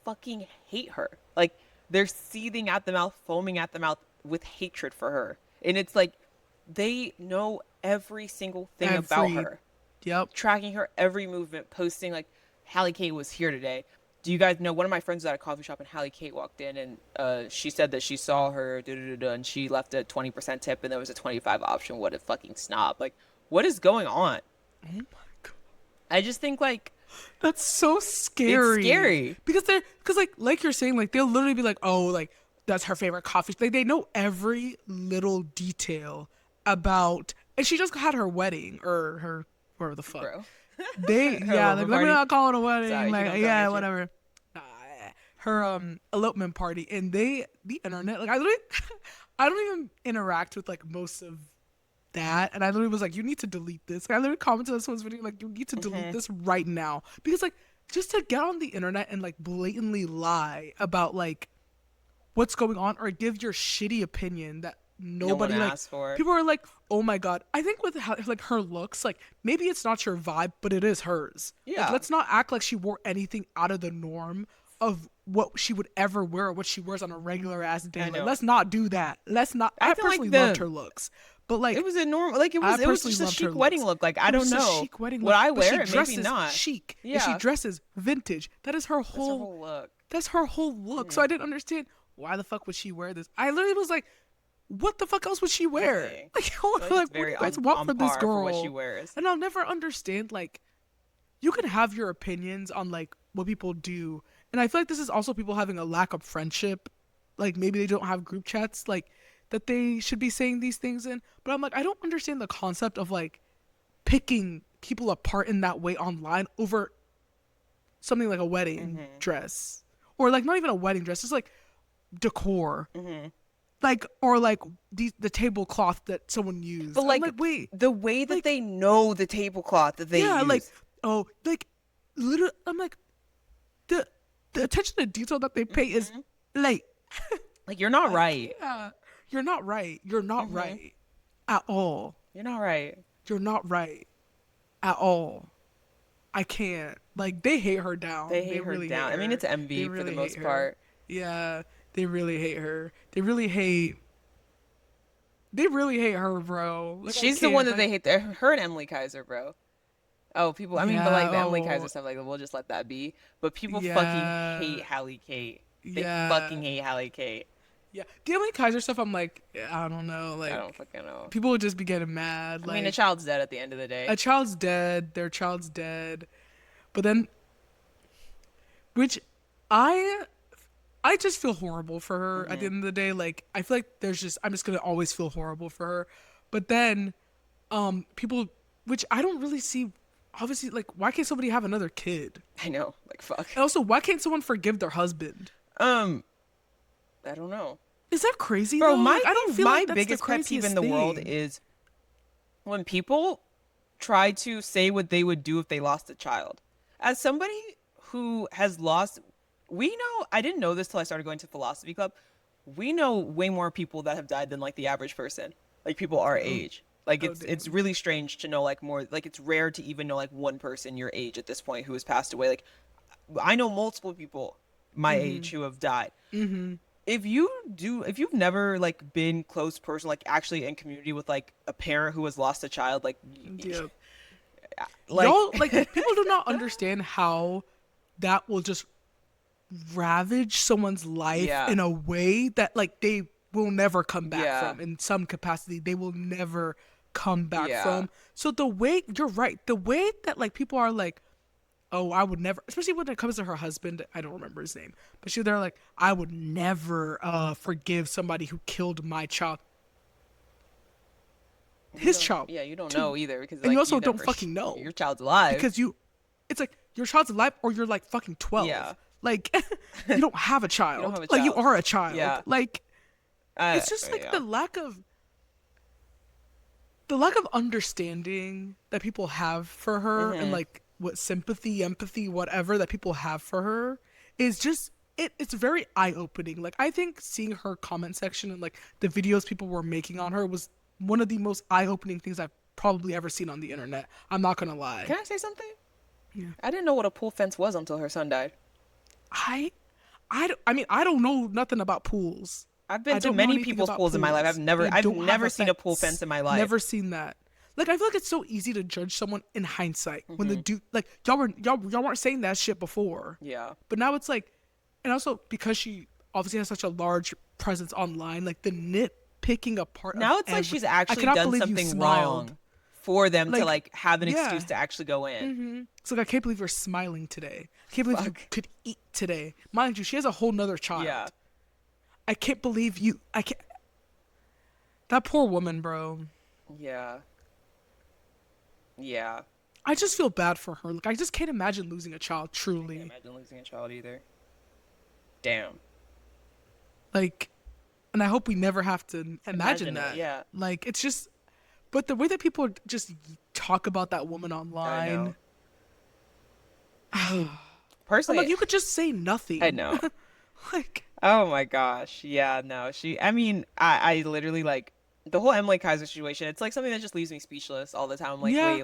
fucking hate her. Like they're seething at the mouth, foaming at the mouth with hatred for her, and it's like they know every single thing about her, Yep. tracking her every movement, posting like Hallie Kate was here today. Do you guys know one of my friends was at a coffee shop and Hallie Kate walked in and she said that she saw her and she left a 20% tip and there was a 25 option. What a fucking snob. Like what is going on? Oh my god. I just think like That's so It's scary. scary. Because like you're saying, like they'll literally be like, oh, like that's her favorite coffee. Like they know every little detail about, and she just had her wedding or her whatever the fuck. Bro. Her Yeah, like elopement let me party. not call it a wedding. Sorry, she Like don't tell me yeah, shit. whatever. Nah, her elopement party, and the internet, like I literally, I don't even interact with like most of that, and I literally was like, you need to delete this. Like, I literally commented on someone's video like, you need to delete this right now because like just to get on the internet and like blatantly lie about like what's going on or give your shitty opinion that No one nobody like asked for. people are like, oh my god. I think with how, like her looks, like maybe it's not your vibe, but it is hers. Like Yeah. let's not act like she wore anything out of the norm of what she would ever wear or what she wears on a regular ass day. I Like know. let's not do that. Let's not. I I feel like personally loved her looks, but like it was a normal, like I it was personally just a loved her chic wedding looks. look. Like I It don't was a know. chic wedding Would look, I but she wear it? Maybe dresses not. chic and she Yeah. dresses vintage. That is her That's her whole. whole look. That's her whole look. So I didn't understand why the fuck would she wear this. I literally was like, what the fuck else would she wear? Nothing. Like, I feel like like it's what do very you guys on want from this par girl? for what she wears. And I'll never understand like, you can have your opinions on like what people do, and I feel like this is also people having a lack of friendship. Like maybe they don't have group chats like that they should be saying these things in. But I'm like, I don't understand the concept of like picking people apart in that way online over something like a wedding dress or like not even a wedding dress, just like decor, like or like the tablecloth that someone used. But I'm like, like wait, the way that like- they know the tablecloth that they yeah, use. like oh, like literally, I'm like the attention to detail that they pay is like like you're not right. yeah, you're not right. You're not right at all. You're not right. You're not right at all. I can't. Like they hate her down. They hate her really down. Hate I mean, her. it's envy They for the really most hate her. part. Yeah, they really hate her. They really hate. They really hate her, bro. Like, I She's the one can't, that they like- hate. Her and Emily Kaiser, bro. Oh, people. I mean, but Yeah, like the Emily oh. Kaiser stuff, like we'll just let that be. But people Yeah. fucking hate Hallie Kate. They Yeah. fucking hate Hallie Kate. Yeah, the Emily Kaiser stuff. I'm like, I don't know. Like I don't fucking know. people would just be getting mad. I Like mean, a child's dead at the end of the day. a child's dead. Their child's dead. But then, which I just feel horrible for her at the end of the day. Like I feel like I'm just gonna always feel horrible for her. But then, people, which I don't really see. Obviously, like why can't somebody have another kid? I know. Like fuck. And also, why can't someone forgive their husband? I don't know. Is that crazy, Bro, though? my Like, I don't feel my like that's biggest the pet peeve craziest in the world thing. is when people try to say what they would do if they lost a child. As somebody who has lost, we know, I didn't know this till I started going to philosophy club. We know way more people that have died than like the average person, like people our age. Like it's really strange to know like more, like it's rare to even know like one person your age at this point who has passed away. Like I know multiple people my age who have died. If you've never like been close person, like actually in community with like a parent who has lost a child, like Yeah. like Y'all, like people do not understand how that will just ravage someone's life Yeah. in a way that like they will never come back Yeah. from. In some capacity, they will never come back Yeah. from. So the way you're right, the way that like people are like, oh, I would never, especially when it comes to her husband, I don't remember his name, but they're like, I would never forgive somebody who killed my child. His child. Yeah, you don't too. know either because And you like, also don't never- fucking know. your child's alive. Because it's like your child's alive or you're like fucking 12. Yeah. Like you don't have a child. have a Like you child. are a child. Yeah. Like it's just like yeah. the lack of understanding that people have for her and like what sympathy, empathy, whatever that people have for her is just it's very eye-opening. Like I think seeing her comment section and like the videos people were making on her was one of the most eye-opening things I've probably ever seen on the internet. I'm not gonna lie. Can I say something? Yeah. I didn't know what a pool fence was until her son died. I mean, I don't know nothing about pools. I've I been to don't know many anything people's about pools in my life. pools. I've They don't have never a seen a pool fence in my life. Never seen that. Like I feel like it's so easy to judge someone in hindsight when the dude like y'all weren't saying that shit before. Yeah. But now it's like, and also because she obviously has such a large presence online, like the nitpicking apart. Now of it's like she's I actually cannot done believe you something smiled. wrong for them to Like, like have an excuse yeah. to actually go in. It's like, I can't believe you're smiling today. I can't believe you Fuck. could eat today. Mind you, she has a whole nother Yeah. child. I can't believe you. I can't. That poor woman, bro. Yeah. Yeah. I just feel bad for her. Like, I just can't imagine losing a child, I can't truly. imagine losing a child either. Damn. Like, and I hope we never have to imagine Imagine it. that. Yeah. Like, it's just, but the way that people just talk about that woman I know. online, I mean, I'm personally, like, you could just say I nothing. know. Like, Oh my gosh. Yeah, no. I mean, I literally like the whole Emily Kaiser situation. It's like something that just leaves me speechless all the time. I'm like, yeah,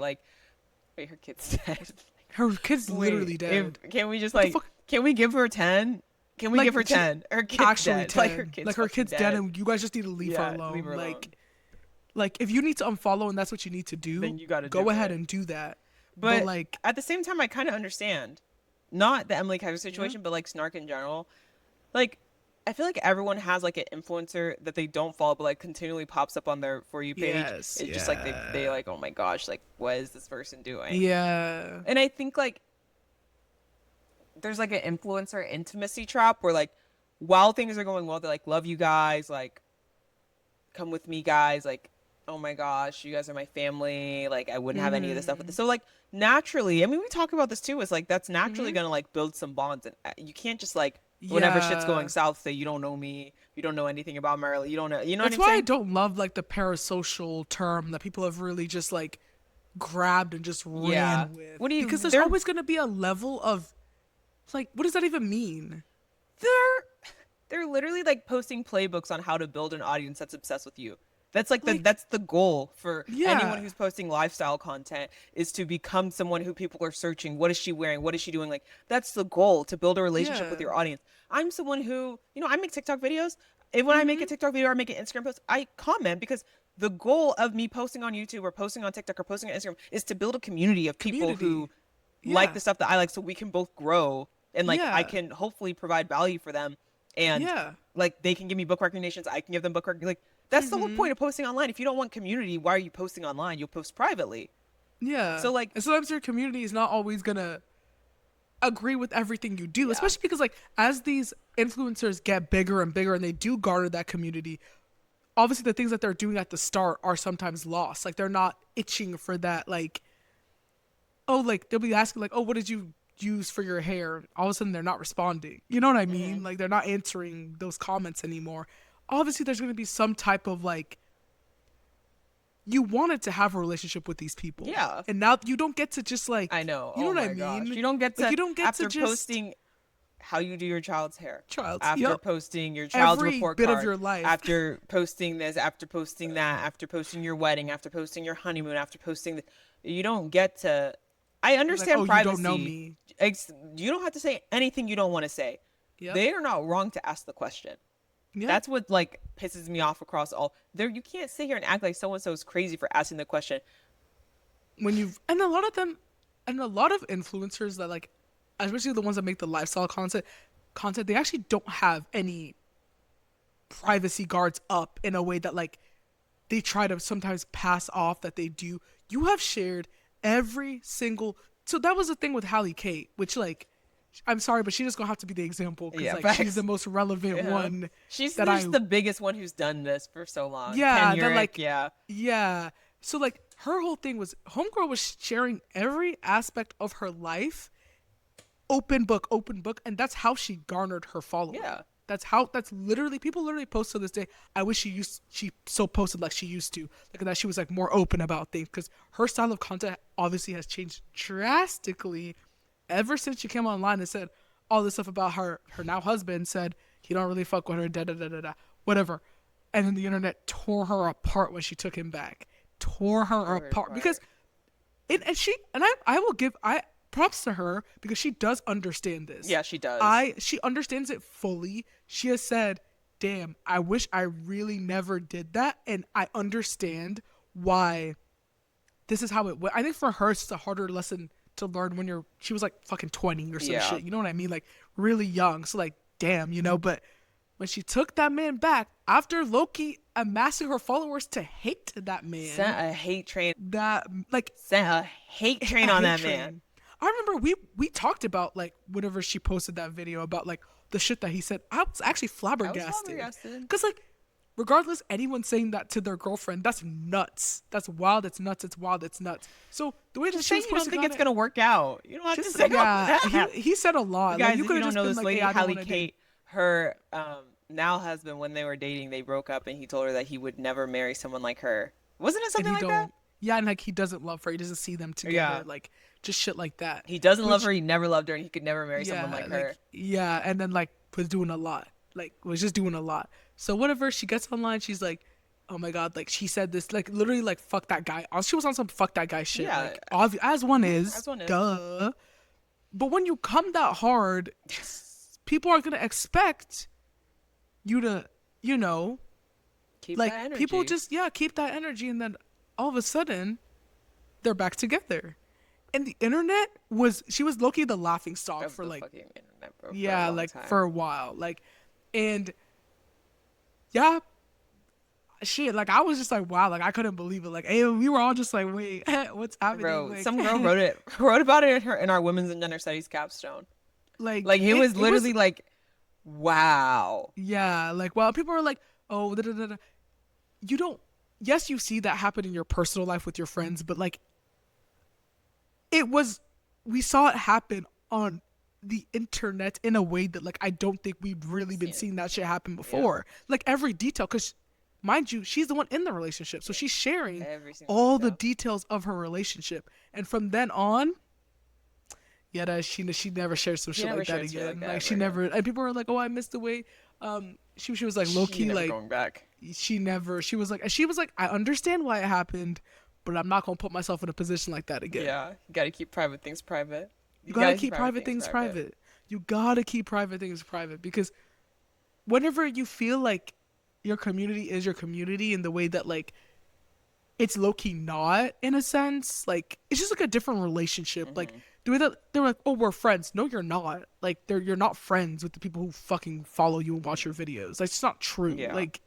wait, her kid's dead. her kid's Wait, literally if dead. can we just What the like fuck? can we give her 10? Can we give Like, her she 10? Her kid's actually dead. Like her 10. kid's Like, her fucking kid's dead, dead. and you guys just need to leave her Yeah, leave alone. her alone. Like, if you need to unfollow and that's what you need to do, Then you got to go do ahead it. and do that. But But like, at the same time, I kind of understand, not the Emily Kaiser yeah, situation, but like Snark in general. Like, I feel like everyone has like an influencer that they don't follow, but like continually pops up on their For You page. yes, It's just like they yeah, like, oh my gosh, like what is this person doing? yeah, And I think like there's like an influencer intimacy trap where like while things are going well, they're like, love you guys, like come with me, guys, like oh my gosh, you guys are my family, like I wouldn't have any of this stuff with this. mm-hmm, So like naturally, I mean, we talk about this too, is like that's naturally mm-hmm, gonna like build some bonds, and you can't just like whenever shit's going yeah. south say you don't know me, you don't know anything about Maryland, you don't know, you know what That's I'm why I saying? don't love like the parasocial term that people have really just like grabbed and just Yeah. ran with, What do you? because there's always gonna be a level of like, what does that even mean? They're they're literally like posting playbooks on how to build an audience that's obsessed with you. That's like Like, that's the goal for anyone yeah, who's posting lifestyle content, is to become someone who people are searching. What is she wearing? What is she doing? Like that's the goal, to build a relationship with yeah, your audience. I'm someone who, I make TikTok videos. And when I make a mm-hmm, TikTok video or I make an Instagram post, I comment because the goal of me posting on YouTube or posting on TikTok or posting on Instagram is to build a community of people who community, like yeah, the stuff that I like, so we can both grow, and like I yeah, can hopefully provide value for them, and yeah, like they can give me book recommendations, I can give them like that's the whole mm-hmm, point of posting online. If you don't want community, why are you posting online? You'll post privately. yeah. So like And sometimes your community is not always gonna agree with everything you do, yeah. especially because like as these influencers get bigger and bigger and they do garner that community, obviously the things that they're doing at the start are sometimes lost. Like, they're not itching for that, like, oh, like they'll be asking like, oh, what did you use for your hair? All of a sudden they're not responding. You know what I Hmm. mean? Like, they're not answering those comments anymore. Obviously there's going to be some type of like, you wanted to have a relationship with these people. Yeah, And now you don't get to just I like, know. you know Oh what I my gosh, mean? you don't get Like, to, you don't get to after just posting how you do your child's hair, child's, after yep, posting your child's every report bit of card, your life. after posting this, after posting that, after posting your wedding, after posting your honeymoon, after posting you don't get to. I It's like, oh, understand you don't know privacy. me. You don't have to say anything you don't want to say. Yep. They are not wrong to ask the question. Yeah. That's what like pisses me off across all. There, you can't sit here and act like so and so is crazy for asking the question. When you've, and a lot of them, and a lot of influencers that like, especially the ones that make the lifestyle content, they actually don't have any privacy guards up in a way that like they try to sometimes pass off that they do. You have shared every single, so that was the thing with Hallie Kate, which like, I'm sorry, but she just gonna have to be the example because Yeah, like she's the facts. most relevant Yeah. one She's that just I, the biggest one who's done this for so long. Ken yeah, that Urich, like, yeah. yeah. So like her whole thing was homegirl was sharing every aspect of her life, open book, and that's how she garnered her following. Yeah. That's literally, people literally post to this day, I wish she so posted like she used to, like that she was like more open about things, because her style of content obviously has changed drastically ever since she came online and said all this stuff about her now husband, said he don't really fuck with her, da da da da da, whatever. And then the internet tore her apart when she took him back. Tore her Tore her apart because apart. and she, and I will give I props to her because she does understand this. Yeah, she does. She understands it fully. She has said, "Damn, I wish I really never did that," and I understand why this is how it went. I think for her it's a harder lesson to learn when she was like fucking 20 or some Yeah. shit. You know what I mean? Like really young. So like, damn, but when she took that man back after Loki amassing her followers to hate that man. Sent a hate train. That like Sent a hate train a on hate that train. man. I remember we talked about like whenever she posted that video about like the shit that he said. I was actually flabbergasted. Because like regardless, anyone saying that to their girlfriend, that's nuts. That's wild. It's nuts. It's wild. It's nuts. So the way that Just she say was you don't posting think on it's it, gonna work out. You don't have to just say all yeah, that. he said a lot. Guys, Like you if could you have don't just know been this like, lady, hey, I don't Hallie want to date. Kate, her now husband, when they were dating, they broke up, and he told her that he would never marry someone like her. Wasn't it And something he like don't. that? Yeah, and like he doesn't love her. He doesn't see them together. Yeah. Like just shit like that. He doesn't love Which her. He never loved her, and he could never marry someone yeah, like like her. yeah, and then like was doing a lot. Like was just doing a lot. So whatever, she gets online, she's like, oh my god, like she said this, like literally like fuck that guy. She was on some fuck that guy shit. Yeah. Like as one is. As one is. Duh. But when you come that hard, people are gonna expect you to, you know, Keep like that energy. people just keep that energy, and then all of a sudden they're back together. And the internet she was low-key the laughing stock Of for the like fucking internet, bro, for a yeah, long like time. for a while. Like and yeah, shit, like I was just like wow, like I couldn't believe it. Like hey, we were all just like wait, what's happening? Bro, Like, some girl wrote about it in our women's and gender studies capstone. Like it was literally like, wow. yeah, like well, people are like, oh, da, da, da, da. You don't. Yes, you see that happen in your personal life with your friends, but like, we saw it happen on the internet in a way that like I don't think we've really been seeing that shit happen before. Like every detail, because mind you, she's the one in the relationship, so she's sharing Every single all the detail. details of her relationship, and from then on. Yeah, that she never shared some shit never like that shared shit again. like that Like she ever never, and people were like, "Oh, I missed the way." She was like low She key never like going back. she was like, I understand why it happened, but I'm not gonna put myself in a position like that again. Yeah, you gotta keep private things private. You gotta keep private things private. You gotta keep private things private because whenever you feel like your community is your community in the way that like it's low key not in a sense, like it's just like a different relationship. Like the way that they're like, oh, we're friends. No, you're not. Like you're not friends with the people who fucking follow you and watch your videos. That's just not true. Yeah. Like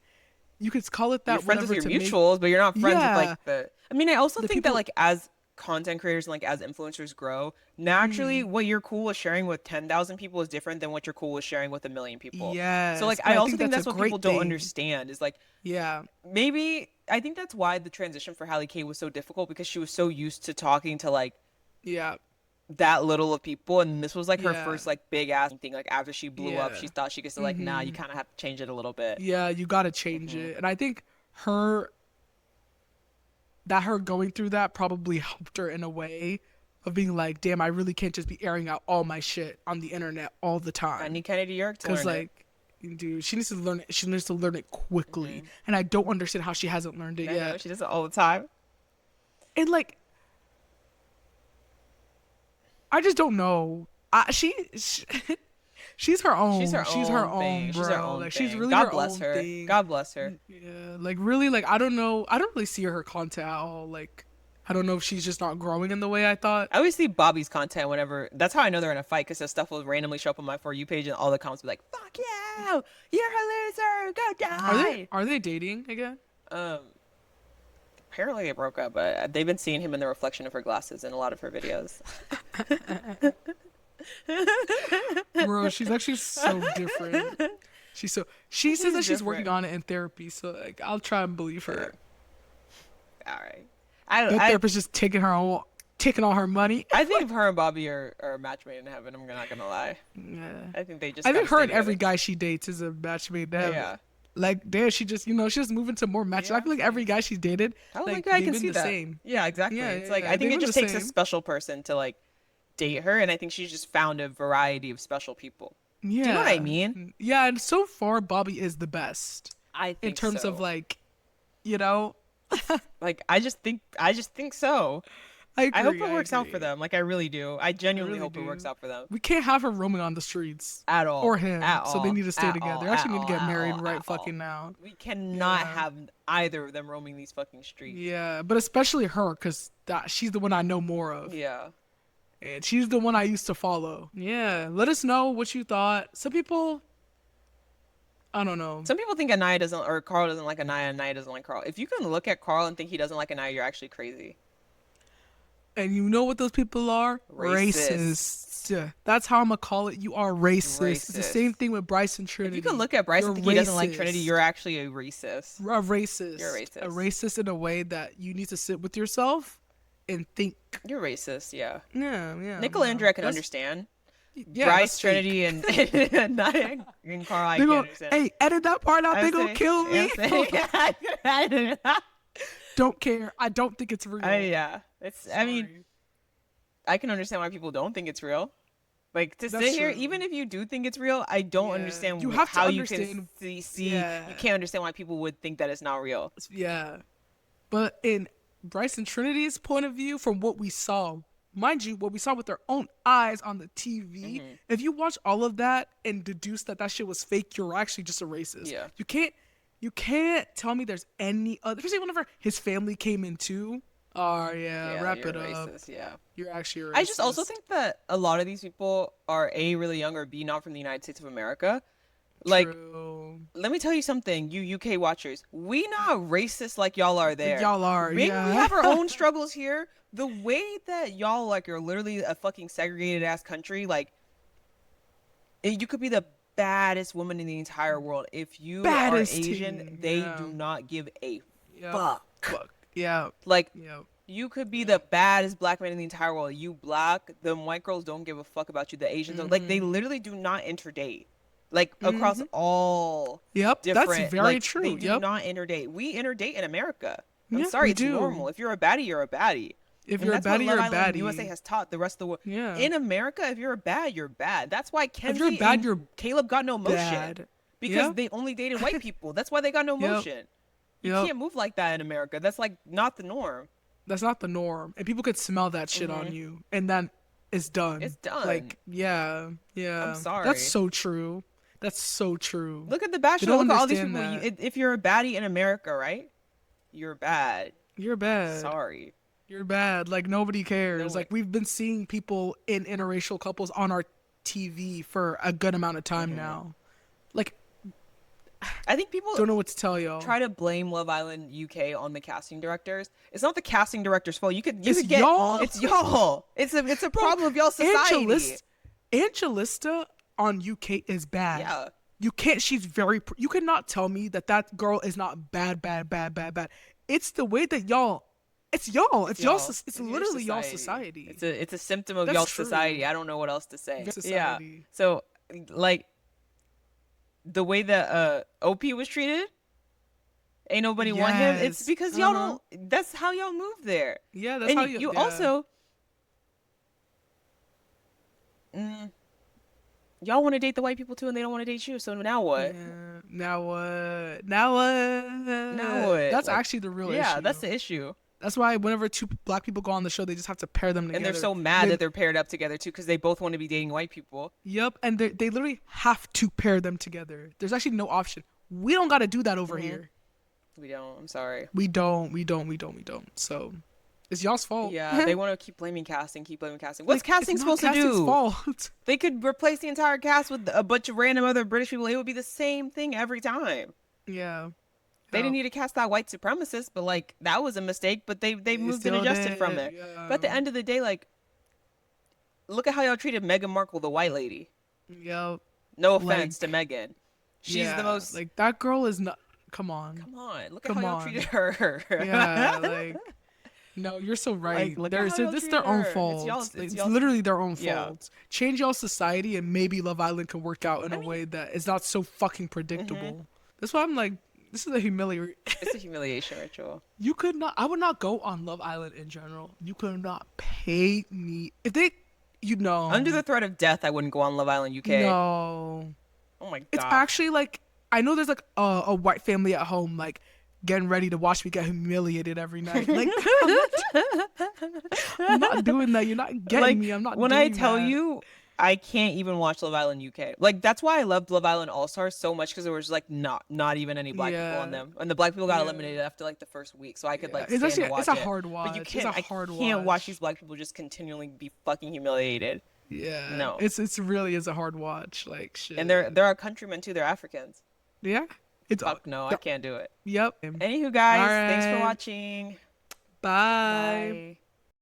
you could call it that. You're friends with your to make- mutuals, but you're not friends with Yeah. like the. I mean, I also The think that people- like as content creators and like as influencers grow, naturally what you're cool with sharing with 10,000 people is different than what you're cool with sharing with 1,000,000 people. Yes, So like and I I also think think that's that's a what people great don't thing. understand is like Yeah. maybe I think that's why the transition for Hallie Kay was so difficult because she was so used to talking to like Yeah. that little of people, and this was like her Yeah. first like big ass thing. Like after she blew up, Yeah. she thought she could still like nah, you kind of have to change it a little bit. Yeah, you gotta change it. And I think her going through that probably helped her in a way of being like, damn, I really can't just be airing out all my shit on the internet all the I time. need Kennedy York to Because learn it. like, dude, she needs to learn it. She needs to learn it quickly. And I don't understand how she hasn't learned it I know, yet. she does it all the time. And like, I just don't know. She's her own. She's her own thing. bro. She's her own like thing. she's really God her bless own her. thing. God bless her. Yeah, like really, like I don't know. I don't really see her content at all. Like, I don't know if she's just not growing in the way I thought. I always see Bobby's content whenever. That's how I know they're in a fight because the stuff will randomly show up on my For You page and all the comments will be like, "Fuck you! You're a loser! Go die!" Are they dating again? Apparently they broke up, but they've been seeing him in the reflection of her glasses in a lot of her videos. Bro, she's actually so different. She says that she's working different. on it in therapy, so like I'll try and believe her. All right. The therapist just taking all her money. I think if her and Bobby are match made in heaven, I'm not gonna lie. Yeah. I think they just. I think gotta her stay and every together. guy she dates is a match made in heaven. Yeah. Like, damn, she just moving to more matches. Yeah. I feel like every guy she's dated, I don't like, think I they've can been see the that. same. Yeah, exactly. Yeah, It's yeah, like yeah. I think They've it been just the takes a same. special person to like date her, and I think she's just found a variety of special people. Yeah. Do you know what I mean? Yeah, and so far Bobby is the best I think in terms so. of like, you know, like I just think so. I agree, I hope it works out agree. for them. Like I really do. I genuinely really hope it do. works out for them. We can't have her roaming on the streets At all. or him, At so all. they need to stay At together. all. They actually At need to get all. married At all. right At all. fucking now. We cannot Yeah. have either of them roaming these fucking streets. Yeah, but especially her, because she's the one I know more of. Yeah. And she's the one I used to follow. Yeah, let us know what you thought. Some people, I don't know. Some people think Anaya doesn't, or Carl doesn't like Anaya, Anaya doesn't like Carl. If you can look at Carl and think he doesn't like Anaya, you're actually crazy. And you know what those people are? Racist. Racist. That's how I'm gonna call it. You are racist. It's the same Racist. thing with Bryce and If you Trinity. can look at Bryce You're and think he doesn't like Trinity, racist. you're actually a racist. A racist. You're A racist. racist in a way that you need to sit with yourself and think. You're racist, yeah. Yeah, yeah. Nick No. Andrew, I can That's, understand. yeah, Bryce, that's fake. Trinity, and Naya and Carl, I They can't go, understand. hey, edit that part out. They I'm gonna saying, kill me. I'm saying, Don't care. I don't think it's real. yeah. It's. I mean, Sorry. I can understand why people don't think it's real. Like to That's sit here, true. even if you do think it's real, I don't Yeah. understand You have to how you understand. can see. Yeah. You can't understand why people would think that it's not real. Yeah. But in Bryce and Trinity's point of view, from what we saw, mind you, what we saw with our own eyes on the TV, Mm-hmm. if you watch all of that and deduce that that shit was fake, you're actually just a racist. Yeah. You can't tell me there's any other, especially whenever his family came in too. Oh yeah, Yeah, wrap you're it up. racist. Yeah. You're actually a racist. I just also think that a lot of these people are A, really young, or B, not from the United States of America. Like, True. let me tell you something, you UK watchers. We not racist like y'all are there. Y'all are, We yeah. have our own struggles here. The way that y'all like are literally a fucking segregated ass country, like you could be the baddest woman in the entire world. If you Baddest are Asian, teen, they yeah. do not give a Yep. fuck. Fuck. Yeah. Like Yeah. you could be the baddest black man in the entire world. You black, the white girls don't give a fuck about you. The Asians don't. Like they literally do not interdate. Like across all Yep. different. That's very like, true. They do Yep. not interdate. We interdate in America. I'm Yeah, sorry, we it's do. normal. If you're a baddie, you're a baddie. If And you're a that's what baddie, Love you're a Island baddie. USA has taught the rest of the world. Yeah. In America, if you're a bad, you're bad. That's why Kenzie you're bad, and you're Caleb got no motion. bad. Because Yep. they only dated white people. That's why they got no Yep. motion. You Yep. can't move like that in America. That's like not the norm. That's not the norm, and people could smell that shit on you, and then it's done. Mm-hmm. It's done. Like, yeah, yeah. I'm sorry. That's so true. That's so true. Look at The Bachelor. don't Look at all these people. understand that. If you're a baddie in America, right? You're bad. You're bad. Sorry. You're bad. Like nobody cares. No Like we've been seeing people in interracial couples on our TV for a good amount of time now. Like, I think people don't know what to tell y'all. try to blame Love Island UK on the casting directors. It's not the casting director's fault. You It's could get y'all. It's y'all. It's a problem of y'all society. Angelista on UK is bad. Yeah. You can't. She's very. You cannot tell me that that girl is not bad. It's the way that y'all. It's y'all. It's y'all. It's your literally y'all society. It's a symptom of That's y'all true. society. I don't know what else to say. Your Yeah. society. So like the way that OP was treated, ain't nobody want him. It's Yes. because y'all don't. That's how y'all move there. Yeah, that's And how you yeah. also. Y'all want to date the white people too, and they don't want to date you. So now what? Yeah. Now what? Now what? Now what? That's Like, actually the real issue. Yeah, that's the issue. That's why whenever two black people go on the show, they just have to pair them together. And they're so mad They- that they're paired up together too, because they both want to be dating white people. Yep, and they literally have to pair them together. There's actually no option. We don't got to do that over here. We don't. I'm sorry. We don't. So it's y'all's fault. Yeah, they want to keep blaming casting, What's Like, casting it's not supposed to casting's do? fault. They could replace the entire cast with a bunch of random other British people. It would be the same thing every time. Yeah. They didn't need to cast that white supremacist, but like that was a mistake. But they moved and still adjusted did, from it. yeah. But at the end of the day, like, look at how y'all treated Meghan Markle, the white lady. Yep. No offense to Meghan. She's Yeah, the most. like that girl is not. Come on. Come on, look at Come how y'all on. treated her. Yeah, like no, you're so right. Like, look at how y'all This treated their own her. It's fault. y'all's- It's, it's y'all's- literally their own Yeah. fault. Change y'all society and maybe Love Island can work out in a way that is not so fucking predictable. That's why I'm like, this is a humiliation. It's a humiliation ritual. You could not. I would not go on Love Island in general. You could not pay me if they. You know. Under the threat of death, I wouldn't go on Love Island UK. No. Oh my god. It's actually like I know there's like a white family at home like getting ready to watch me get humiliated every night. Like I'm not doing that. You're not getting like me. I'm not. when doing I tell that. you, I can't even watch Love Island UK. Like that's why I loved Love Island All Stars so much because there was like not even any black people on Yeah. them, and the black people got Yeah. eliminated after like the first week, so I could like It's stand actually to watch it's a it. hard But watch. you It's can't. a hard I can't watch watch. these black people just continually be fucking humiliated. Yeah. No. It's really is a hard watch. Like shit. And they're our countrymen too. They're Africans. Yeah. It's Fuck no, I can't do it. yep. Anywho, All guys, thanks for right. watching. Bye. Bye.